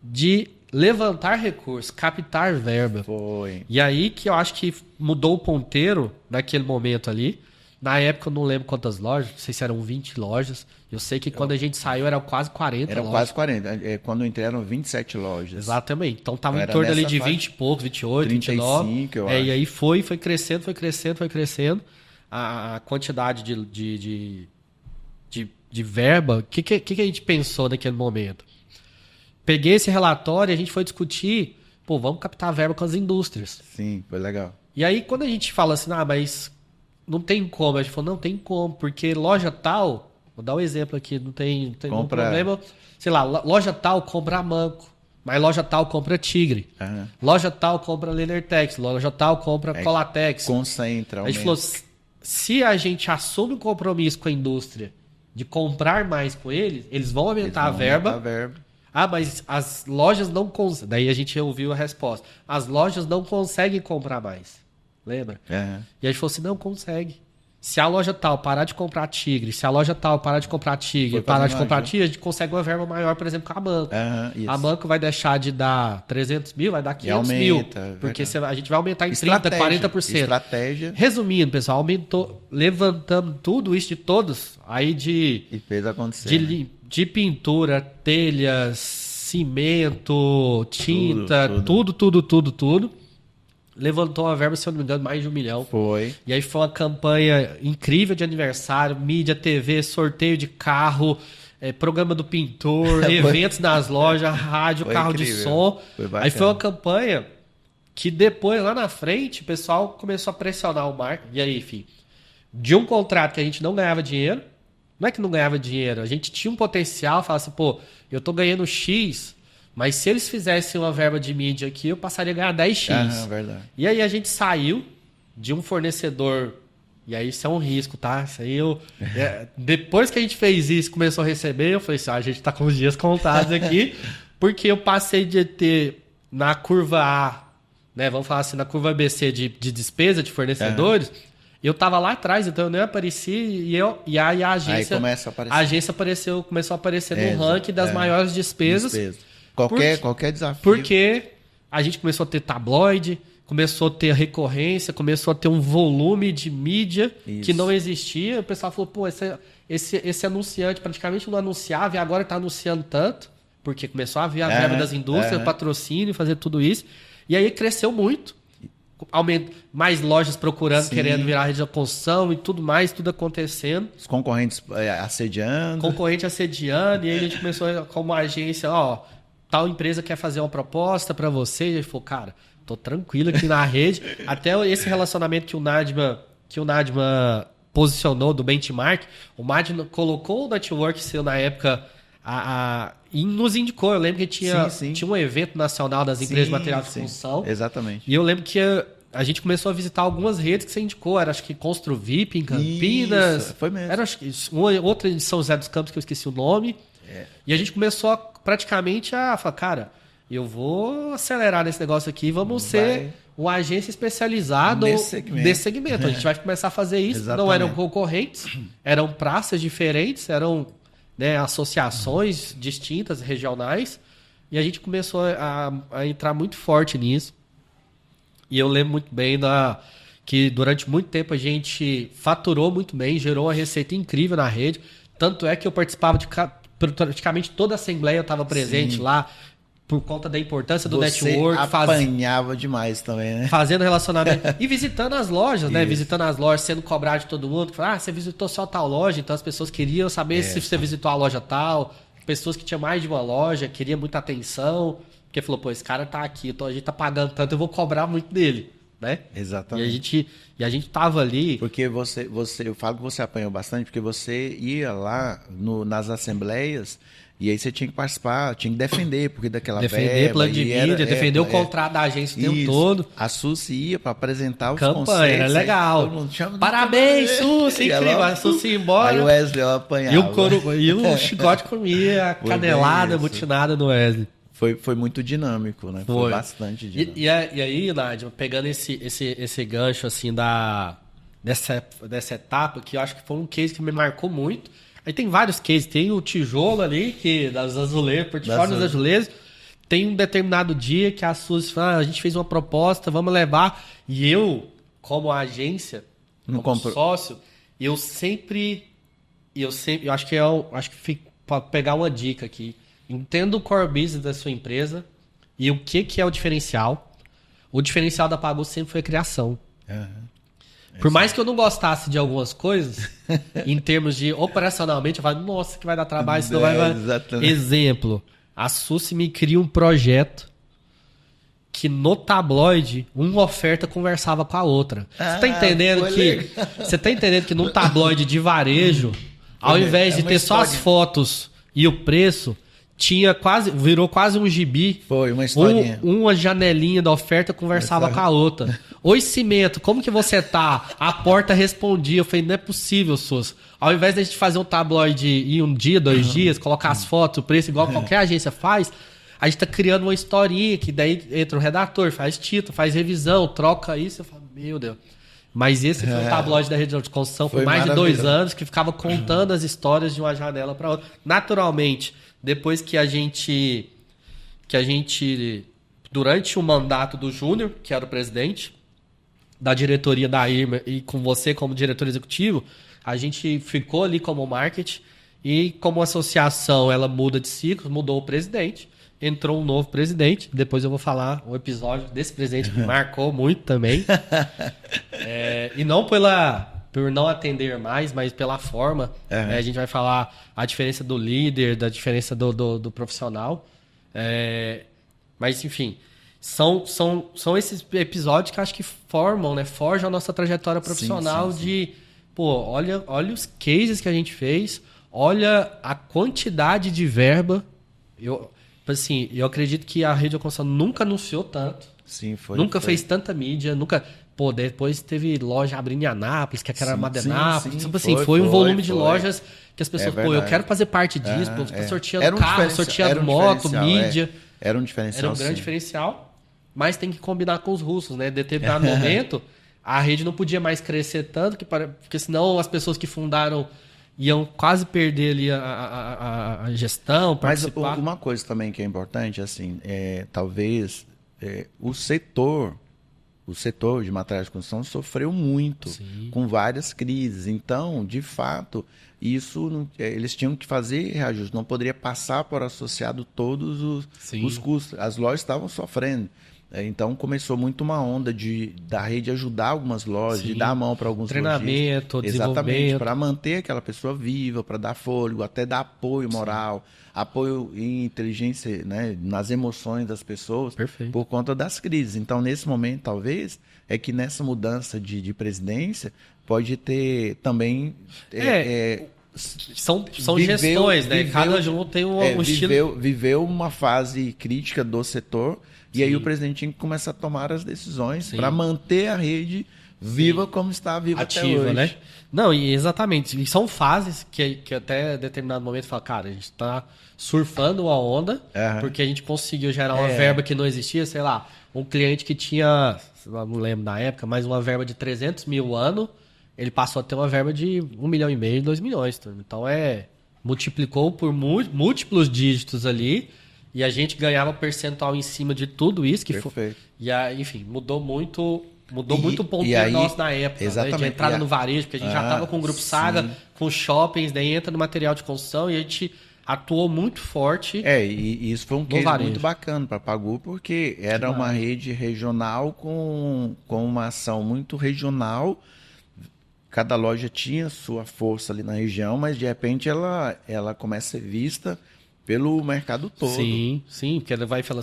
de levantar recursos, captar verba. Foi. E aí que eu acho que mudou o ponteiro naquele momento ali. Na época eu não lembro quantas lojas, não sei se eram 20 lojas. Eu sei que quando a gente saiu eram quase 40 Eram lojas. quase 40. Quando eu entrei eram 27 lojas. Exatamente. Então tava em Era torno ali nessa de faixa. 20 e pouco, 28, 35, 29. eu acho. E aí foi crescendo, foi crescendo. A quantidade de verba. O que a gente pensou naquele momento? Peguei esse relatório e a gente foi discutir, pô, vamos captar verba com as indústrias. Sim, foi legal. E aí quando a gente fala assim, mas não tem como, a gente falou, não tem como, porque loja tal, vou dar um exemplo aqui, não tem nenhum problema, sei lá, loja tal compra a Manco, mas loja tal compra Tigre, loja tal compra Lenertex, loja tal compra Colatex. Concentra, a gente falou, se a gente assume um compromisso com a indústria de comprar mais com eles, eles vão aumentar a verba. Ah, mas as lojas não conseguem. Daí a gente ouviu a resposta. As lojas não conseguem comprar mais. Lembra? E a gente falou assim, não consegue. Se a loja tal parar de comprar Tigre, se a loja tal parar de comprar Tigre, parar de comprar Tigre, a gente consegue uma verba maior, por exemplo, com a Manco. A Manco vai deixar de dar 300 mil, vai dar 500 mil. Porque a gente vai aumentar em 30%, 40%. Estratégia. Resumindo, pessoal, aumentou, levantamos tudo isso de todos. Aí E fez acontecer. De pintura, telhas, cimento, tinta, tudo. Levantou uma verba, se eu não me engano, mais de 1 milhão. Foi. E aí foi uma campanha incrível de aniversário, mídia, TV, sorteio de carro, programa do pintor, eventos nas lojas, rádio, carro incrível. De som. Aí foi uma campanha que depois, lá na frente, o pessoal começou a pressionar o marketing. E aí, enfim, de um contrato que a gente não ganhava dinheiro, não é que não ganhava dinheiro, a gente tinha um potencial, falava assim, pô, eu tô ganhando X, mas se eles fizessem uma verba de mídia aqui, eu passaria a ganhar 10X. Verdade. E aí a gente saiu de um fornecedor, e aí isso é um risco, tá? Isso aí depois que a gente fez isso, começou a receber, eu falei assim, a gente tá com os dias contados aqui, porque eu passei de ter na curva A, né, vamos falar assim, na curva ABC de despesa de fornecedores, eu tava lá atrás, então eu nem apareci e aí a agência, começou a aparecer no ranking das maiores despesas. Qualquer desafio. Porque a gente começou a ter tabloide, começou a ter recorrência, começou a ter um volume de mídia que não existia. O pessoal falou, pô, esse anunciante praticamente não anunciava e agora está anunciando tanto, porque começou a vir a verba das indústrias, patrocínio, fazer tudo isso. E aí cresceu muito. Mais lojas procurando, querendo virar rede de construção e tudo mais, tudo acontecendo. Os concorrentes assediando. E aí a gente começou como agência, tal empresa quer fazer uma proposta para você. E ele falou, cara, tô tranquilo aqui na rede. Até esse relacionamento que o Nadma posicionou do benchmark, o Nadma colocou o network seu na época e nos indicou. Eu lembro que tinha um evento nacional das empresas de material de construção. Exatamente. E eu lembro que a gente começou a visitar algumas redes que você indicou. Era acho que Construvip em Campinas. Isso, foi mesmo. Era acho que outra em São José dos Campos que eu esqueci o nome. E a gente começou praticamente a falar, cara, eu vou acelerar nesse negócio aqui, vamos ser uma agência especializada nesse segmento. A gente vai começar a fazer isso. Exatamente. Não eram concorrentes, eram praças diferentes, eram associações distintas, regionais, e a gente começou a entrar muito forte nisso. E eu lembro muito bem que durante muito tempo a gente faturou muito bem, gerou uma receita incrível na rede, tanto é que eu participava de praticamente toda a assembleia, eu estava presente lá, por conta da importância do network. Apanhava demais também, né? Fazendo relacionamento. E visitando as lojas, né? Visitando as lojas, sendo cobrado de todo mundo. Você visitou só tal loja, então as pessoas queriam saber se você visitou a loja tal. Pessoas que tinham mais de uma loja, queriam muita atenção. Porque falou, pô, esse cara tá aqui, a gente tá pagando tanto, eu vou cobrar muito dele, né? Exatamente. E a gente tava ali... Porque eu falo que você apanhou bastante, porque você ia lá nas assembleias e aí você tinha que participar, tinha que defender, porque daquela defender plano de mídia, defender o contrato da agência o tempo todo. A Suzy ia para apresentar os conceitos. Campanha, era legal. Parabéns, Suzy, incrível. A Suzy ia embora. Aí o Wesley apanhava. E o chicote comia a canelada mutinada no Wesley. foi muito dinâmico, né? Foi bastante dinâmico. E aí, Nádia, pegando esse gancho assim dessa etapa, que eu acho que foi um case que me marcou muito. Aí tem vários cases, tem o tijolo ali, das azulejos, portfólio dos azulejos. Tem um determinado dia que a Suzy fala, a gente fez uma proposta, vamos levar. E eu, como agência, como sócio, eu acho que pode pegar uma dica aqui. Entenda o core business da sua empresa e o que é o diferencial. O diferencial da Pagu sempre foi a criação. Por mais que eu não gostasse de algumas coisas, em termos de operacionalmente, eu falo, nossa, que vai dar trabalho, senão vai... Exemplo, a Suzy me cria um projeto que no tabloide, uma oferta conversava com a outra. Você tá entendendo que num tabloide de varejo, ao invés de ter só as fotos e o preço, virou quase um gibi. Foi, uma historinha. Uma janelinha da oferta conversava com a outra. Oi, Cimento, como que você tá? A porta respondia. Eu falei, não é possível, Sus. Ao invés de a gente fazer um tabloide em um dia, 2 dias, colocar as fotos, o preço, igual qualquer agência faz, a gente tá criando uma historinha que daí entra o redator, faz título, faz revisão, troca isso. Eu falo, meu Deus. Mas esse foi um tabloide da rede de construção por mais de 2 anos, que ficava contando as histórias de uma janela para outra. Naturalmente, depois que a gente, durante o mandato do Júnior, que era o presidente da diretoria da Irma, e com você como diretor executivo, a gente ficou ali como marketing, e como associação ela muda de ciclo, mudou o presidente, entrou um novo presidente, depois eu vou falar o episódio desse presidente que marcou muito também, e não por não atender mais, mas pela forma. A gente vai falar a diferença do líder, da diferença do profissional. Mas, enfim, são esses episódios que acho que forjam a nossa trajetória profissional. Sim. Olha os cases que a gente fez, olha a quantidade de verba. Eu acredito que a Rede de Construção nunca anunciou tanto. Sim, nunca fez tanta mídia, nunca... depois teve loja abrindo em Anápolis, que era Madenápolis. Foi um volume de lojas que as pessoas... eu quero fazer parte disso. Tá sorteando carro, sorteando moto, mídia. Era um diferencial, era um grande diferencial. Mas tem que combinar com os russos, né? Determinado momento, a rede não podia mais crescer tanto, porque senão as pessoas que fundaram iam quase perder ali a gestão, participar. Mas uma coisa também que é importante, assim, talvez o setor de materiais de construção sofreu muito. Sim. Com várias crises. Então, de fato, eles tinham que fazer reajuste. Não poderia passar por associado todos os custos. As lojas estavam sofrendo. Então, começou muito uma onda da rede ajudar algumas lojas, de dar a mão para alguns treinamento, lojistas. Exatamente, para manter aquela pessoa viva, para dar fôlego, até dar apoio moral, apoio em inteligência, né, nas emoções das pessoas. Perfeito. Por conta das crises. Então, nesse momento, talvez, é que nessa mudança de presidência, pode ter também... São gestões, né? Cada um tem um estilo. Viveu uma fase crítica do setor. E aí o presidente tinha que começar a tomar as decisões para manter a rede viva como está viva ativa, até hoje. Né? Não, exatamente. E são fases que até determinado momento fala, cara, a gente está surfando uma onda, porque a gente conseguiu gerar uma verba que não existia, sei lá, um cliente que tinha, não lembro da época, mas uma verba de 300 mil ano, ele passou a ter uma verba de 1,5 milhão, 2 milhões. Então multiplicou por múltiplos dígitos ali. E a gente ganhava percentual em cima de tudo isso. Enfim, mudou muito o ponteiro nosso na época. Exatamente. Né? De entrada no varejo, porque a gente já estava com o Grupo Saga, com shoppings, daí entra no material de construção e a gente atuou muito forte. E isso foi um case muito bacana para a Pagu, porque era uma rede regional com uma ação muito regional. Cada loja tinha sua força ali na região, mas de repente ela começa a ser vista pelo mercado todo. Sim, porque ela vai e fala,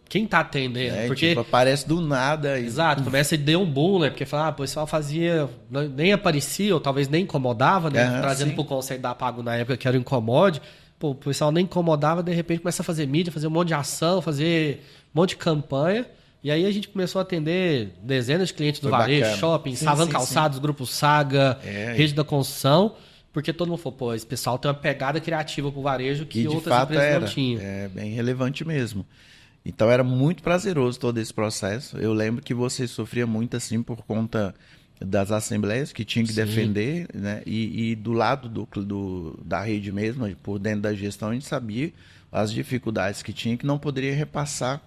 quem tá atendendo? Porque aparece do nada. Exato, começa a dar um boom, né? Porque o pessoal fazia, nem aparecia, ou talvez nem incomodava, né? Trazendo pro conceito da Pagu na época, que era o incomode. O pessoal nem incomodava, de repente começa a fazer mídia, fazer um monte de ação, fazer um monte de campanha. E aí a gente começou a atender dezenas de clientes do varejo, shopping, Savan Calçados, Grupo Saga, Rede da Construção. porque todo mundo falou, pô, esse pessoal tem uma pegada criativa pro varejo que E de outras fato empresas era. não tinham. É bem relevante mesmo. Então era muito prazeroso todo esse processo. Eu lembro que você sofria muito assim por conta das assembleias que tinha que Sim. defender, né? E do lado da rede mesmo, por dentro da gestão, a gente sabia as dificuldades que tinha, que não poderia repassar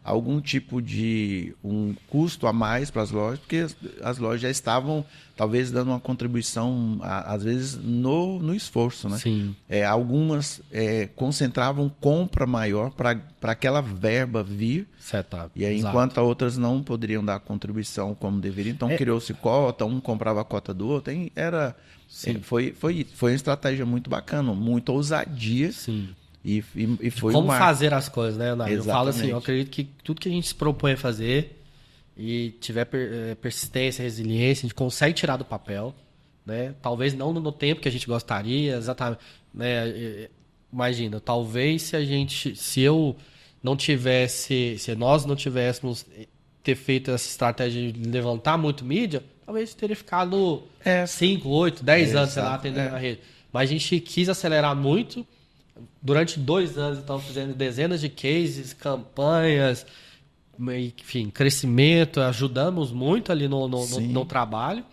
algum tipo de um custo a mais para as lojas, porque as lojas já estavam talvez dando uma contribuição, às vezes, no esforço, né? Sim. Algumas concentravam compra maior para aquela verba vir, Setup. e aí, Exato. enquanto outras não poderiam dar contribuição como deveriam, então criou-se cota, um comprava a cota do outro, foi uma estratégia muito bacana, muita ousadia, Sim. e foi Como uma... fazer as coisas, né, Leonardo? Eu falo assim, Exatamente. eu acredito que tudo que a gente se propõe a fazer e tiver persistência, resiliência, a gente consegue tirar do papel, né? Talvez não no tempo que a gente gostaria, exatamente, né? Imagina, talvez se nós não tivéssemos ter feito essa estratégia de levantar muito mídia, talvez teria ficado 5, 8, 10 anos, sei lá, atendendo a rede. Mas a gente quis acelerar muito. Durante 2 anos, então, fazendo dezenas de cases, campanhas, enfim, crescimento, ajudamos muito ali no trabalho.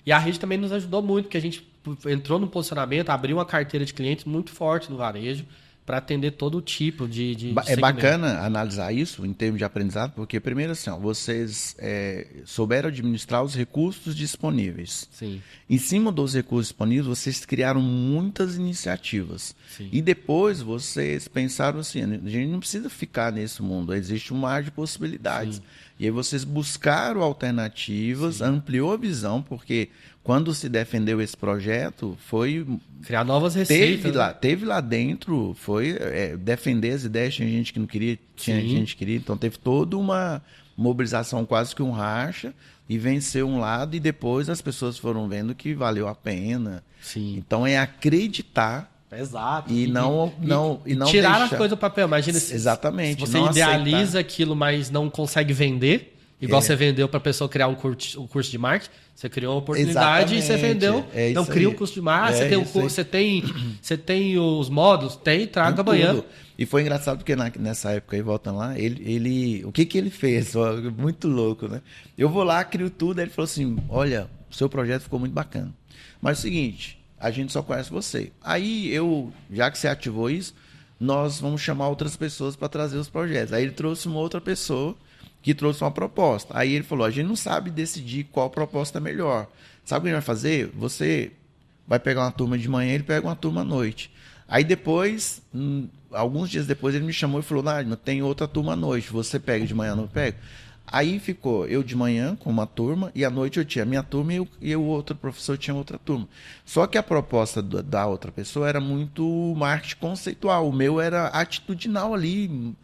E a rede também nos ajudou muito, porque a gente entrou no posicionamento, abriu uma carteira de clientes muito forte no varejo para atender todo tipo de segmento. bacana analisar isso em termos de aprendizado, porque, primeiro, assim, vocês souberam administrar os recursos disponíveis. Sim. Em cima dos recursos disponíveis, vocês criaram muitas iniciativas. Sim. E depois vocês pensaram assim, a gente não precisa ficar nesse mundo, existe um mar de possibilidades. Sim. E aí vocês buscaram alternativas, ampliou a visão, porque quando se defendeu esse projeto, foi... Criar novas receitas. Teve lá dentro, foi defender as ideias, tinha gente que não queria, tinha gente que queria, então teve toda uma mobilização, quase que um racha, e venceu um lado, e depois as pessoas foram vendo que valeu a pena. Sim. Então é acreditar. Exato. E não tirar deixar... as coisas do papel. Imagina Exatamente. se você idealiza aquilo, mas não consegue vender, igual você vendeu para a pessoa criar um curso de marketing, você criou uma oportunidade e você vendeu. Não cria um curso de marketing, você tem os módulos, traga amanhã. E foi engraçado porque nessa época aí, voltando lá, o que ele fez? Muito louco, né? Eu vou lá, crio tudo, aí ele falou assim, olha, o seu projeto ficou muito bacana. Mas é o seguinte, a gente só conhece você. Aí já que você ativou isso, nós vamos chamar outras pessoas para trazer os projetos. Aí ele trouxe uma outra pessoa que trouxe uma proposta. Aí ele falou, a gente não sabe decidir qual proposta é melhor. Sabe o que a gente vai fazer? Você vai pegar uma turma de manhã, ele pega uma turma à noite. Aí depois, alguns dias depois, ele me chamou e falou, Nádia, tem outra turma à noite, você pega de manhã, não pega? Aí ficou eu de manhã com uma turma, e à noite eu tinha a minha turma e o outro professor tinha outra turma. Só que a proposta da outra pessoa era muito marketing conceitual, o meu era atitudinal ali,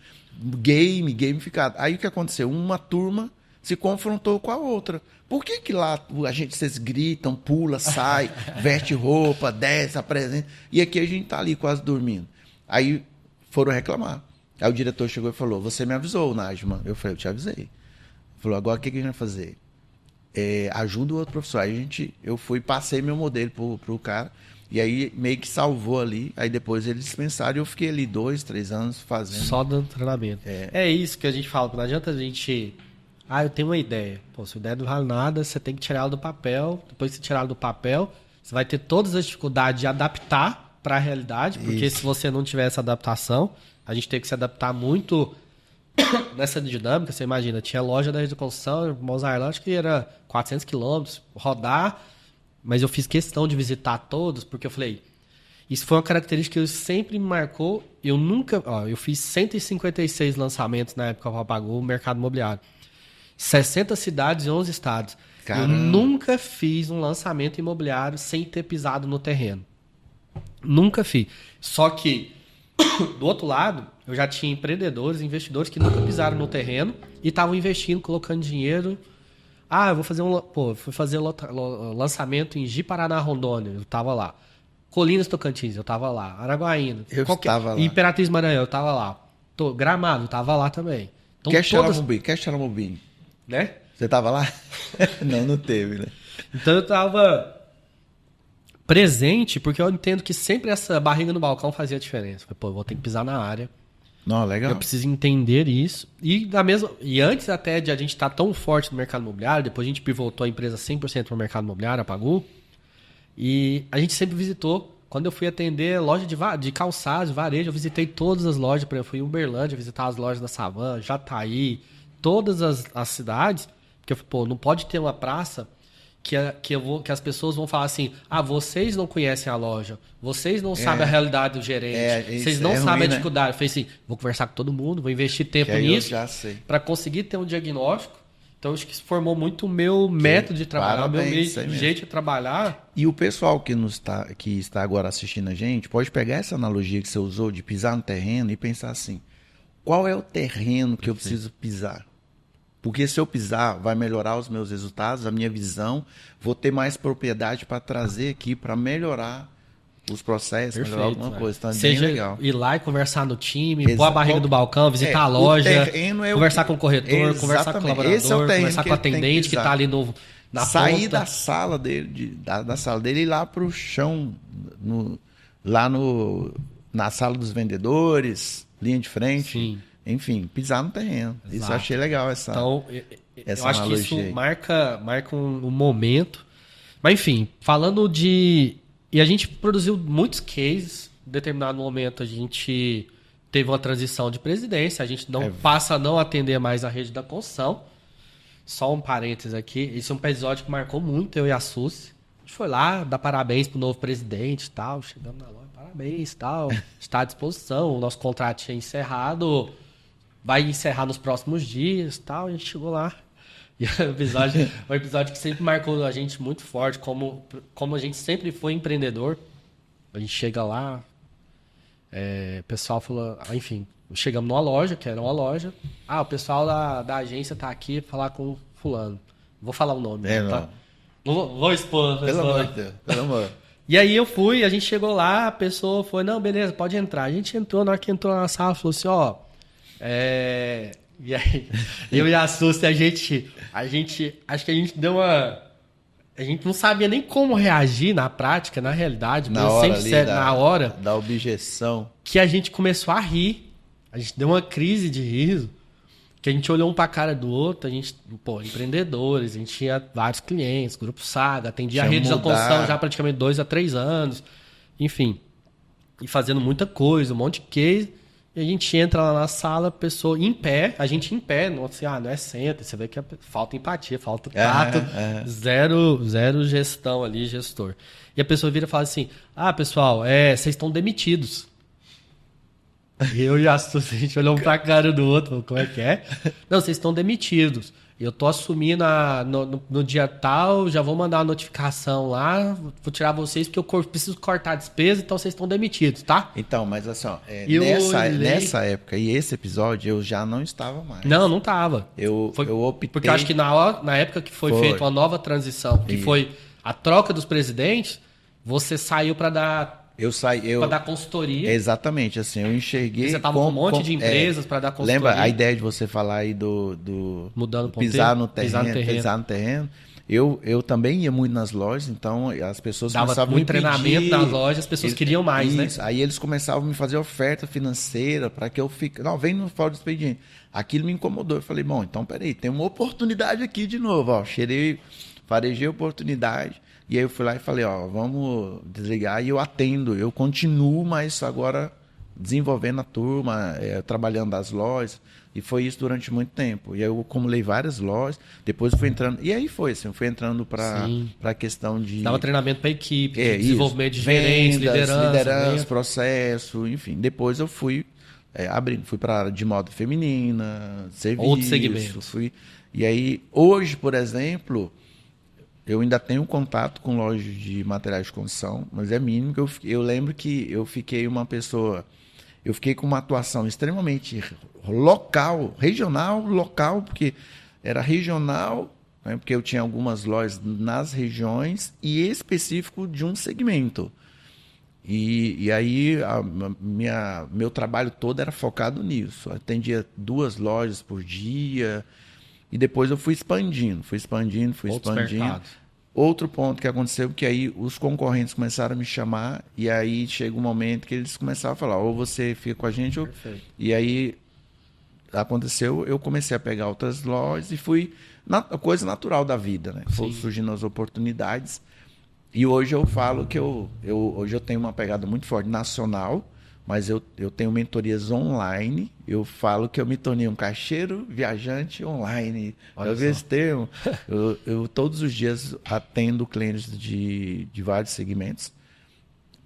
gamificado. Aí o que aconteceu? Uma turma se confrontou com a outra. Por que lá vocês gritam, pula, sai, veste roupa, desce, apresenta, e aqui a gente tá ali quase dormindo? Aí foram reclamar. Aí o diretor chegou e falou, você me avisou, Najma. Eu falei, eu te avisei. Ele falou, agora o que a gente vai fazer? Ajuda o outro professor. Aí eu passei meu modelo pro cara, e aí meio que salvou ali. Aí depois eles dispensaram e eu fiquei ali 2, 3 anos fazendo. Só dando treinamento. É isso que a gente fala. Não adianta a gente... eu tenho uma ideia. Pô, se a ideia não vale nada, você tem que tirar ela do papel. Depois que você tirar ela do papel, você vai ter todas as dificuldades de adaptar para a realidade. Porque se você não tiver essa adaptação, a gente tem que se adaptar muito nessa dinâmica. Você imagina, tinha loja da Rede de Construção, Mozart, acho que era 400 quilômetros, rodar... Mas eu fiz questão de visitar todos, porque eu falei... Isso foi uma característica que sempre me marcou. Eu fiz 156 lançamentos na época que eu pagou o mercado imobiliário. 60 cidades e 11 estados. Caramba. Eu nunca fiz um lançamento imobiliário sem ter pisado no terreno. Nunca fiz. Só que, do outro lado, eu já tinha empreendedores, investidores que nunca pisaram no terreno e estavam investindo, colocando dinheiro... eu vou fazer fui fazer lançamento em Ji-Paraná, Rondônia, eu tava lá. Colinas Tocantins, eu tava lá. Araguaína, estava lá. Imperatriz Maranhão, eu tava lá. Gramado, eu tava lá também. Então, Queixeramobim, né? Você tava lá? Não teve, né? Então eu tava presente, porque eu entendo que sempre essa barriga no balcão fazia diferença. Falei, pô, eu vou ter que pisar na área. Não, legal. Eu preciso entender isso. E antes até de a gente estar tão forte no mercado imobiliário, depois a gente pivotou a empresa 100% para o mercado imobiliário, a Pagu, e a gente sempre visitou. Quando eu fui atender loja de calçados, varejo, eu visitei todas as lojas. Eu fui em Uberlândia visitar as lojas da Savan, Jataí, todas as cidades. Porque, pô, não pode ter uma praça que as pessoas vão falar assim, vocês não conhecem a loja, vocês não sabem a realidade do gerente, vocês não sabem a dificuldade. Eu falei assim, vou conversar com todo mundo, vou investir tempo nisso para conseguir ter um diagnóstico. Então, acho que isso formou muito o meu método de trabalhar, o meu jeito de trabalhar. E o pessoal que está agora assistindo a gente, pode pegar essa analogia que você usou de pisar no terreno e pensar assim, qual é o terreno que eu preciso pisar? Porque se eu pisar, vai melhorar os meus resultados, a minha visão, vou ter mais propriedade para trazer aqui, para melhorar os processos, melhorar alguma coisa. Então, é bem legal. Ir lá e conversar no time, pôr a barriga do balcão, visitar a loja, conversar com o corretor, conversar com o colaborador, conversar com o atendente que está ali na sair ponta. da sala dele, da sala dele e ir lá para o chão, na sala dos vendedores, linha de frente. Sim. Enfim, pisar no terreno. Exato. Isso eu achei legal essa analogia. Eu acho que isso marca um momento. Mas enfim, falando de... E a gente produziu muitos cases. Em determinado momento a gente teve uma transição de presidência. A gente passa a não atender mais a rede da construção. Só um parênteses aqui. Esse é um episódio que marcou muito eu e a Suzy. A gente foi lá dar parabéns pro novo presidente e tal. Chegamos na loja, parabéns e tal. Está à disposição. O nosso contrato tinha encerrado. Vai encerrar nos próximos dias e tal. A gente chegou lá. E o episódio que sempre marcou a gente muito forte, como a gente sempre foi empreendedor. A gente chega lá, o pessoal falou, enfim, chegamos numa loja, que era uma loja. O pessoal da agência tá aqui pra falar com fulano. Vou falar o nome. Tá? Vou expor. Pelo amor de Deus, pelo amor. E aí a gente chegou lá, a pessoa foi, não, beleza, pode entrar. A gente entrou, na hora que entrou na sala, falou assim, e aí, eu e a Suzy, a gente, acho que a gente deu uma... A gente não sabia nem como reagir na prática, na realidade. Na hora, na hora da objeção. Que a gente começou a rir. A gente deu uma crise de riso. Que a gente olhou um pra cara do outro. A gente, empreendedores, a gente tinha vários clientes, Grupo Saga, atendia a rede da construção já praticamente 2 a 3 anos. Enfim. E fazendo muita coisa, um monte de case. E a gente entra lá na sala, a pessoa em pé, a gente em pé, não assim, não é senta, você vê que falta empatia, falta tato, zero gestão ali, gestor. E a pessoa vira e fala assim, pessoal, vocês estão demitidos. E eu e a Suzy, a gente olhou um pra cara do outro, como é que é? Não, vocês estão demitidos. Eu tô assumindo no dia tal, já vou mandar uma notificação lá, vou tirar vocês porque eu preciso cortar a despesa, então vocês estão demitidos, tá? Então, mas assim, nessa época e esse episódio eu já não estava mais. Não estava. Eu optei... Porque eu acho que na época que foi feita uma nova transição, que foi a troca dos presidentes, você saiu para dar... Para dar consultoria. Exatamente, assim, eu enxerguei... Você estava com um monte de empresas para dar consultoria. Lembra a ideia de você falar aí do mudando pisar no terreno. Eu também ia muito nas lojas, então as pessoas começavam a me pedir... treinamento nas lojas, as pessoas queriam mais, né? Aí eles começavam a me fazer oferta financeira para que eu fique... Não, vem no fora do expediente. Aquilo me incomodou. Eu falei, bom, então peraí, tem uma oportunidade aqui de novo, ó. Farejei a oportunidade. E aí eu fui lá e falei, vamos desligar e eu atendo. Eu continuo, mas agora desenvolvendo a turma, trabalhando as lojas. E foi isso durante muito tempo. E aí eu acumulei várias lojas, depois eu fui entrando... E aí foi assim, eu fui entrando para a questão de... Dava treinamento para equipe, desenvolvimento de gerentes, liderança, processo, enfim. Depois eu fui abrindo, fui para a área de moda feminina, serviço. Outros segmentos. E aí, hoje, por exemplo... Eu ainda tenho contato com lojas de materiais de construção, mas é mínimo. Eu lembro que eu fiquei com uma atuação extremamente regional, porque era regional, né, porque eu tinha algumas lojas nas regiões e específico de um segmento. E aí meu trabalho todo era focado nisso. Eu atendia 2 lojas por dia. E depois eu fui expandindo. Mercados. Outro ponto que aconteceu, que aí os concorrentes começaram a me chamar, e aí chega um momento que eles começaram a falar, ou você fica com a gente, ou... E aí aconteceu, eu comecei a pegar outras lojas e fui... coisa natural da vida, né? Foram surgindo as oportunidades. E hoje eu falo que hoje eu tenho uma pegada muito forte nacional, mas eu tenho mentorias online. Eu falo que eu me tornei um caixeiro viajante online. Eu vi esse termo. Eu todos os dias atendo clientes de vários segmentos,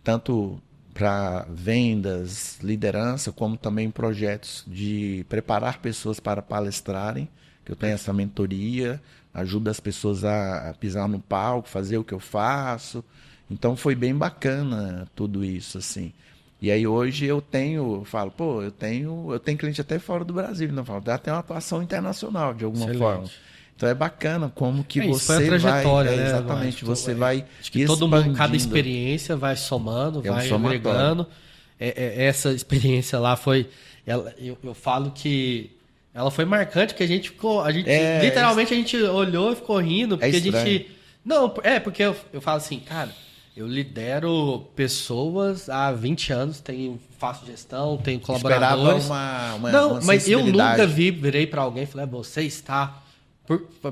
tanto para vendas, liderança, como também projetos de preparar pessoas para palestrarem, que eu tenho essa mentoria, ajuda as pessoas a pisar no palco, fazer o que eu faço. Então foi bem bacana tudo isso, assim. E aí hoje eu falo, pô, eu tenho cliente até fora do Brasil, não falo, dá até uma atuação internacional de alguma forma. Então é bacana como que isso você foi a trajetória, vai, né? exatamente, você vai acho que todo mundo, cada experiência vai somando, vai agregando. Essa experiência lá foi, eu falo que ela foi marcante, porque a gente literalmente a gente olhou e ficou rindo, porque a gente porque eu falo assim, cara, eu lidero pessoas há 20 anos, faço gestão, tenho colaboradores. Uma mas eu nunca virei para alguém e falei, você está...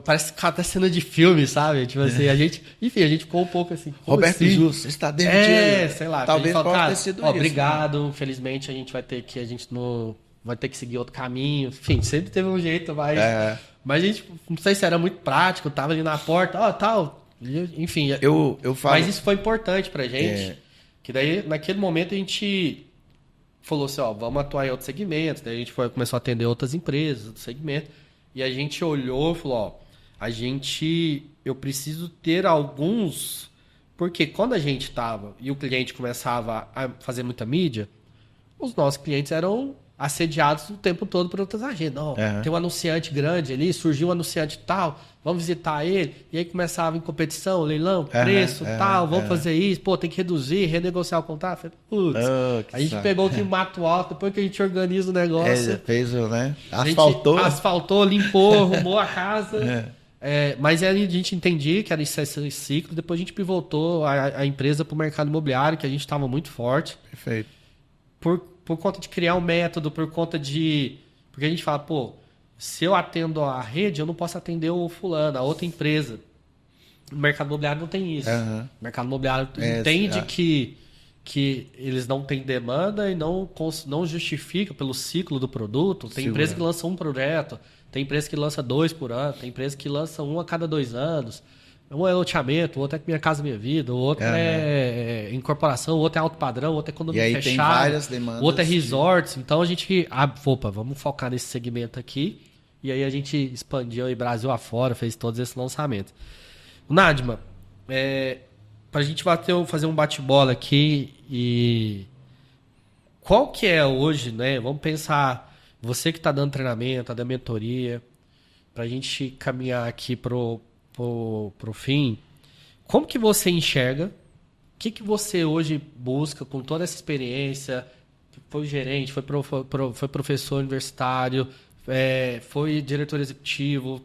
Parece que tá cena de filme, sabe? Tipo assim, a gente ficou um pouco assim. Roberto assim? Justo, está dentro de... sei lá. Talvez possa ter sido isso. Obrigado, infelizmente a gente não vai ter que seguir outro caminho. Enfim, sempre teve um jeito, mas a gente, não sei se era muito prático, tava ali na porta, tal. Enfim, eu falo... Mas isso foi importante pra gente, que daí, naquele momento, a gente falou assim, vamos atuar em outros segmentos, daí a gente começou a atender outras empresas, outros segmentos. E a gente olhou e falou, eu preciso ter alguns... Porque quando a gente estava e o cliente começava a fazer muita mídia, os nossos clientes eram assediados o tempo todo por outras agendas. Tem um anunciante grande ali, surgiu um anunciante tal, vamos visitar ele. E aí começava em competição, leilão, preço, tal, vamos fazer isso. Pô, tem que reduzir, renegociar o contrato. Putz, a gente pegou o que mato alto, depois que a gente organiza o negócio. Fez, né? Asfaltou, limpou, arrumou a casa. Mas aí a gente entendia que era esse ciclo. Depois a gente pivotou a empresa para o mercado imobiliário, que a gente estava muito forte. Perfeito. Por conta de criar um método, por conta de... Porque a gente fala, pô, se eu atendo a rede, eu não posso atender o fulano, a outra empresa. O mercado imobiliário não tem isso. O mercado imobiliário entende que eles não têm demanda e não justifica pelo ciclo do produto. Tem empresa que lança um projeto, tem empresa que lança 2 por ano, tem empresa que lança 1 a cada 2 anos. Um é loteamento, o outro é Minha Casa Minha Vida, o outro é incorporação, o outro é alto padrão, o outro é economia fechada. Tem várias demandas. O outro é resorts. Então a gente, vamos focar nesse segmento aqui. E aí a gente expandiu aí Brasil afora, fez todos esses lançamentos. Nadima, pra gente fazer um bate-bola aqui, e qual que é hoje, né? Vamos pensar, você que está dando treinamento, da mentoria, pra gente caminhar aqui pro fim, como que você enxerga, o que você hoje busca com toda essa experiência, foi gerente, foi professor universitário, foi diretor executivo,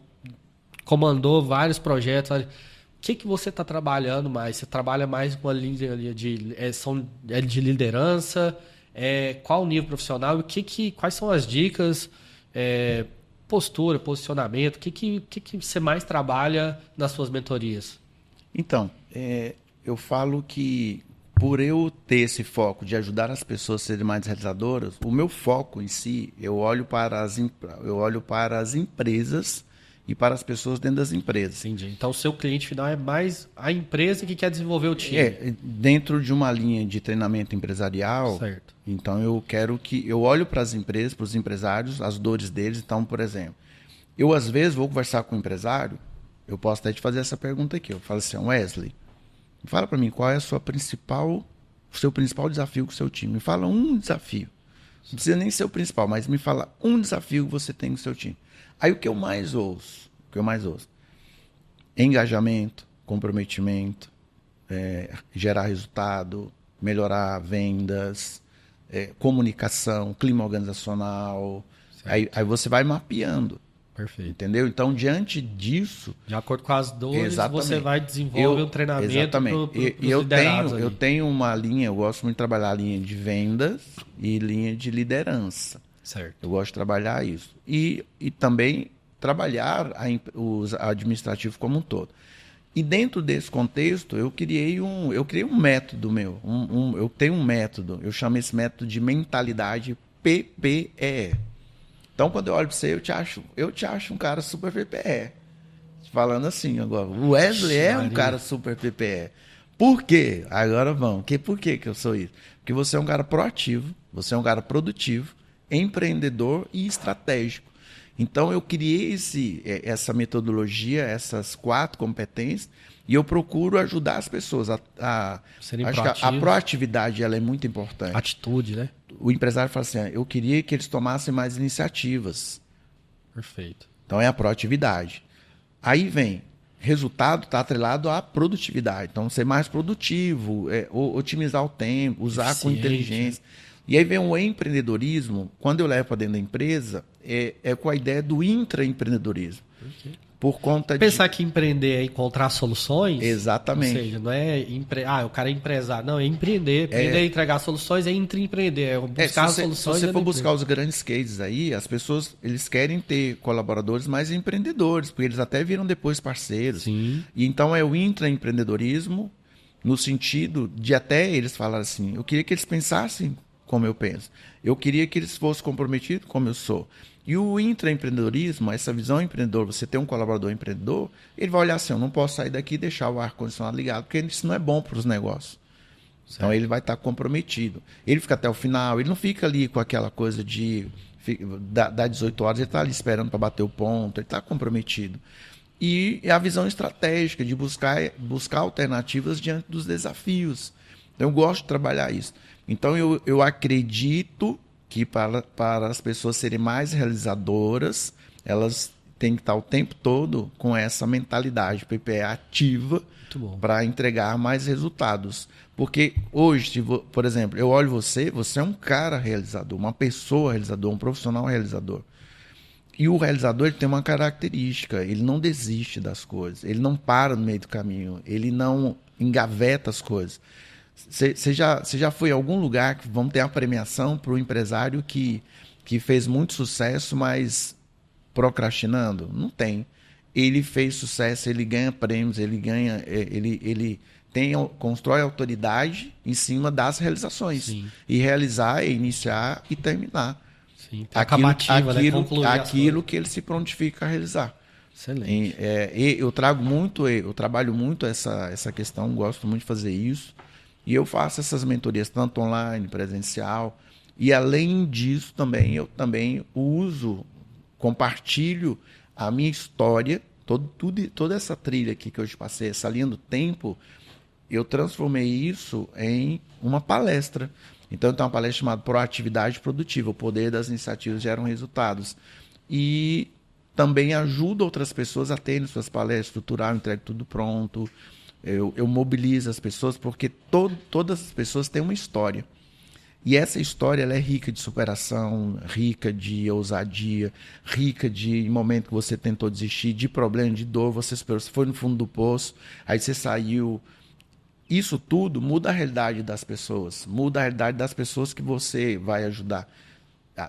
comandou vários projetos, o que você está trabalhando mais? Você trabalha mais com a linha de liderança, qual o nível profissional, quais são as dicas, postura, posicionamento, o que você mais trabalha nas suas mentorias? Então, eu falo que por eu ter esse foco de ajudar as pessoas a serem mais realizadoras, o meu foco em si, eu olho para as empresas e para as pessoas dentro das empresas. Entendi. Então, o seu cliente final é mais a empresa que quer desenvolver o time. Dentro de uma linha de treinamento empresarial, certo. Então eu quero eu olho para as empresas, para os empresários, as dores deles. Então, por exemplo, eu às vezes vou conversar com um empresário, eu posso até te fazer essa pergunta aqui. Eu falo assim, Wesley, fala para mim qual é o seu principal desafio com o seu time. Me fala um desafio. Não precisa nem ser o principal, mas me fala um desafio que você tem com o seu time. Aí o que eu mais ouço? Engajamento, comprometimento, gerar resultado, melhorar vendas, comunicação, clima organizacional. Aí você vai mapeando. Perfeito. Entendeu? Então, diante disso... De acordo com as dores, Exatamente. você vai desenvolver um treinamento Exatamente. Eu tenho uma linha, eu gosto muito de trabalhar a linha de vendas e linha de liderança. Certo. Eu gosto de trabalhar isso. E também trabalhar o administrativo como um todo. E dentro desse contexto, eu criei um método meu. Eu tenho um método, eu chamo esse método de mentalidade PPE. Então, quando eu olho para você, eu te acho um cara super PPE. Falando assim agora, o Wesley é um cara super PPE. Por quê? Agora vamos. Por que eu sou isso? Porque você é um cara proativo, você é um cara produtivo, empreendedor e estratégico. Então, eu criei essa metodologia, essas 4 competências, e eu procuro ajudar as pessoas serem acho que a proatividade ela é muito importante. Atitude, né? O empresário fala assim, eu queria que eles tomassem mais iniciativas. Perfeito. Então, é a proatividade. Aí vem, resultado está atrelado à produtividade. Então, ser mais produtivo, otimizar o tempo, usar com inteligência. E aí vem o empreendedorismo, quando eu levo para dentro da empresa, é com a ideia do intraempreendedorismo. Por conta Pensar que empreender é encontrar soluções. Exatamente. Ou seja, não é o cara é empresário. Não, é empreender. Empreender é entregar soluções, é intraempreender. É buscar soluções. Se você for buscar os grandes cases aí, as pessoas eles querem ter colaboradores mais empreendedores, porque eles até viram depois parceiros. Sim. E então é o intraempreendedorismo, no sentido de até eles falarem assim, eu queria que eles pensassem como eu penso. Eu queria que eles fossem comprometidos como eu sou. E o intraempreendedorismo, essa visão empreendedora, você tem um colaborador empreendedor, ele vai olhar assim, eu não posso sair daqui e deixar o ar-condicionado ligado, porque isso não é bom para os negócios. Certo. Então ele vai estar comprometido. Ele fica até o final, ele não fica ali com aquela coisa de dar 18 horas, ele está ali esperando para bater o ponto, ele está comprometido. E a visão estratégica de buscar alternativas diante dos desafios. Eu gosto de trabalhar isso. Então eu acredito que para as pessoas serem mais realizadoras, elas têm que estar o tempo todo com essa mentalidade PPE ativa para entregar mais resultados. Porque hoje, por exemplo, eu olho você é um cara realizador, uma pessoa realizadora, um profissional realizador. E o realizador ele tem uma característica, ele não desiste das coisas, ele não para no meio do caminho, ele não engaveta as coisas. Você já foi em algum lugar que vamos ter uma premiação para o empresário que fez muito sucesso, mas procrastinando? Não tem. Ele fez sucesso, ele ganha prêmios, ele constrói autoridade em cima das realizações. Sim. E realizar é iniciar e terminar. Sim, aquilo que ele se prontifica a realizar. Excelente. Eu trabalho muito essa questão, gosto muito de fazer isso. E eu faço essas mentorias tanto online, presencial. E além disso, eu também compartilho a minha história, toda essa trilha aqui que eu te passei, essa linha do tempo, eu transformei isso em uma palestra. Então, eu tenho uma palestra chamada Proatividade Produtiva, o poder das iniciativas geram resultados. E também ajudo outras pessoas a terem suas palestras, estruturar, entrego tudo pronto. Eu mobilizo as pessoas porque todas as pessoas têm uma história. E essa história ela é rica de superação, rica de ousadia, rica de momento que você tentou desistir, de problema, de dor, você foi no fundo do poço, aí você saiu. Isso tudo muda a realidade das pessoas, que você vai ajudar.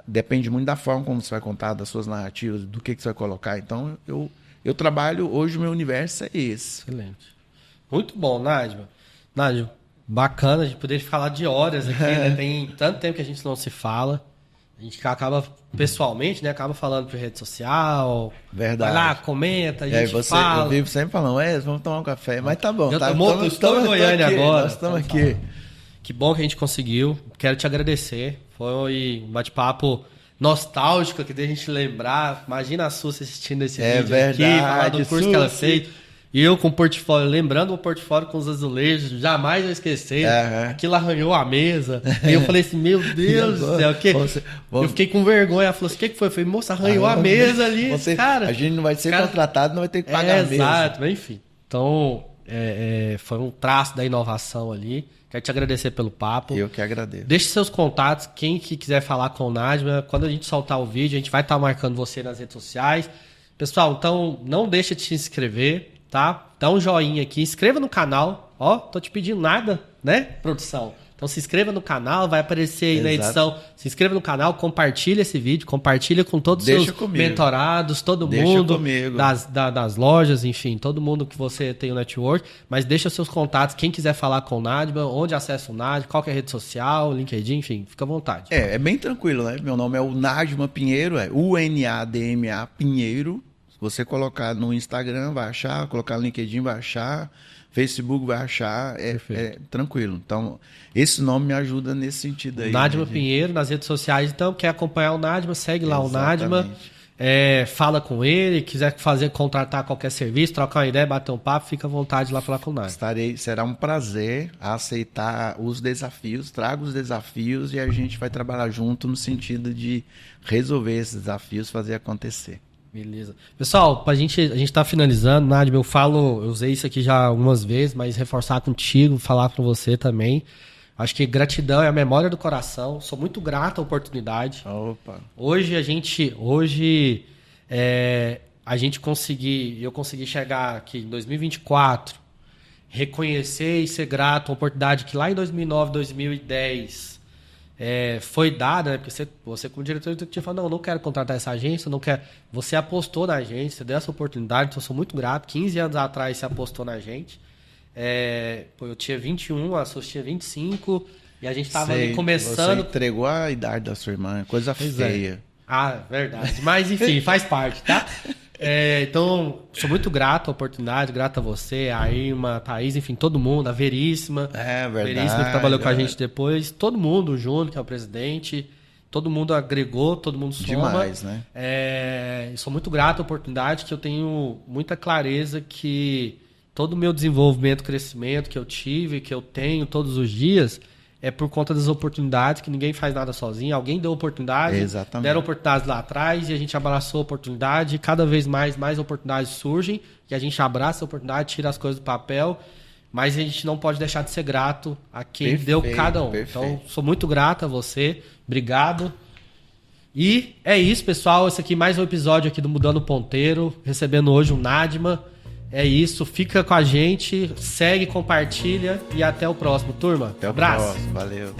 Depende muito da forma como você vai contar, das suas narrativas, do que você vai colocar. Então, eu trabalho, hoje o meu universo é esse. Excelente. Muito bom, Nádia. Nádia, bacana, a gente poderia falar de horas aqui, né? Tem tanto tempo que a gente não se fala. A gente acaba, pessoalmente, né? Acaba falando por rede social. Verdade. Vai lá, comenta, a gente fala. Eu vivo sempre falando, vamos tomar um café. Mas tá bom. Estou em Goiânia agora. Nós estamos aqui. Que bom que a gente conseguiu. Quero te agradecer. Foi um bate-papo nostálgico que deixa a gente lembrar. Imagina a Suzy assistindo esse vídeo verdade, aqui, falar do curso que ela fez. E eu com o portfólio, lembrando o portfólio com os azulejos, jamais vou esquecer. Aquilo arranhou a mesa. E eu falei assim, meu Deus do céu. Eu fiquei com vergonha. Ela falou assim, o que foi? Eu falei, moça, arranhou a mesa ali. Cara, a gente não vai ser contratado, não vai ter que pagar a mesa. Exato, mas enfim. Então, foi um traço da inovação ali. Quero te agradecer pelo papo. Eu que agradeço. Deixe seus contatos. Quem que quiser falar com o Nádia, quando a gente soltar o vídeo, a gente vai estar marcando você nas redes sociais. Pessoal, então não deixa de se inscrever, tá? Dá um joinha aqui, inscreva no canal. Ó, tô te pedindo nada, né, produção? Então se inscreva no canal, vai aparecer aí na edição. Se inscreva no canal, compartilha esse vídeo, compartilha com todos os seus mentorados, todo mundo das lojas, enfim, todo mundo que você tem o network. Mas deixa seus contatos, quem quiser falar com o Nadma, onde acessa o Nadma, qual que é a rede social, LinkedIn, enfim, fica à vontade. É bem tranquilo, né? Meu nome é o Nadma Pinheiro, é UNADMA Pinheiro. Se você colocar no Instagram, vai achar, colocar no LinkedIn, vai achar. Facebook vai achar, é tranquilo. Então, esse nome me ajuda nesse sentido aí. Nadma Pinheiro, nas redes sociais. Então, quer acompanhar o Nadma, segue lá o Nadma. Fala com ele, quiser contratar qualquer serviço, trocar uma ideia, bater um papo, fica à vontade lá falar com o Nadma. Será um prazer aceitar os desafios, trago os desafios e a gente vai trabalhar junto no sentido de resolver esses desafios, fazer acontecer. Beleza. Pessoal, a gente tá finalizando, Nadma, eu usei isso aqui já algumas vezes, mas reforçar contigo, falar com você também. Acho que gratidão é a memória do coração. Sou muito grato à oportunidade. Opa. Hoje eu consegui chegar aqui em 2024, reconhecer e ser grato a uma oportunidade que lá em 2009, 2010 foi dada, né? Porque você como diretor executivo falou, não quero contratar essa agência, não quero. Você apostou na agência, deu essa oportunidade, então eu sou muito grato. 15 anos atrás você apostou na gente. Eu tinha 21, a Sus tinha 25, e a gente estava ali começando. Você entregou a idade da sua irmã, coisa feia. Verdade. Mas enfim, faz parte, tá? Então, sou muito grato à oportunidade, grato a você, a Irma, a Thaís, enfim, todo mundo, a Veríssima. Verdade. Veríssima que trabalhou com a gente depois, todo mundo, o Júnior, que é o presidente, todo mundo agregou, todo mundo soma. Demais, né? Sou muito grato à oportunidade, que eu tenho muita clareza que todo o meu desenvolvimento, crescimento que eu tive, que eu tenho todos os dias, é por conta das oportunidades, que ninguém faz nada sozinho. Alguém deu oportunidade, deram oportunidades lá atrás e a gente abraçou a oportunidade. E cada vez mais oportunidades surgem e a gente abraça a oportunidade, tira as coisas do papel. Mas a gente não pode deixar de ser grato a quem deu cada um. Perfeito. Então, sou muito grato a você. Obrigado. E é isso, pessoal. Esse aqui mais um episódio aqui do Mudando Ponteiro. Recebendo hoje o Nadma. É isso, fica com a gente, segue, compartilha e até o próximo, turma. Até o próximo, valeu.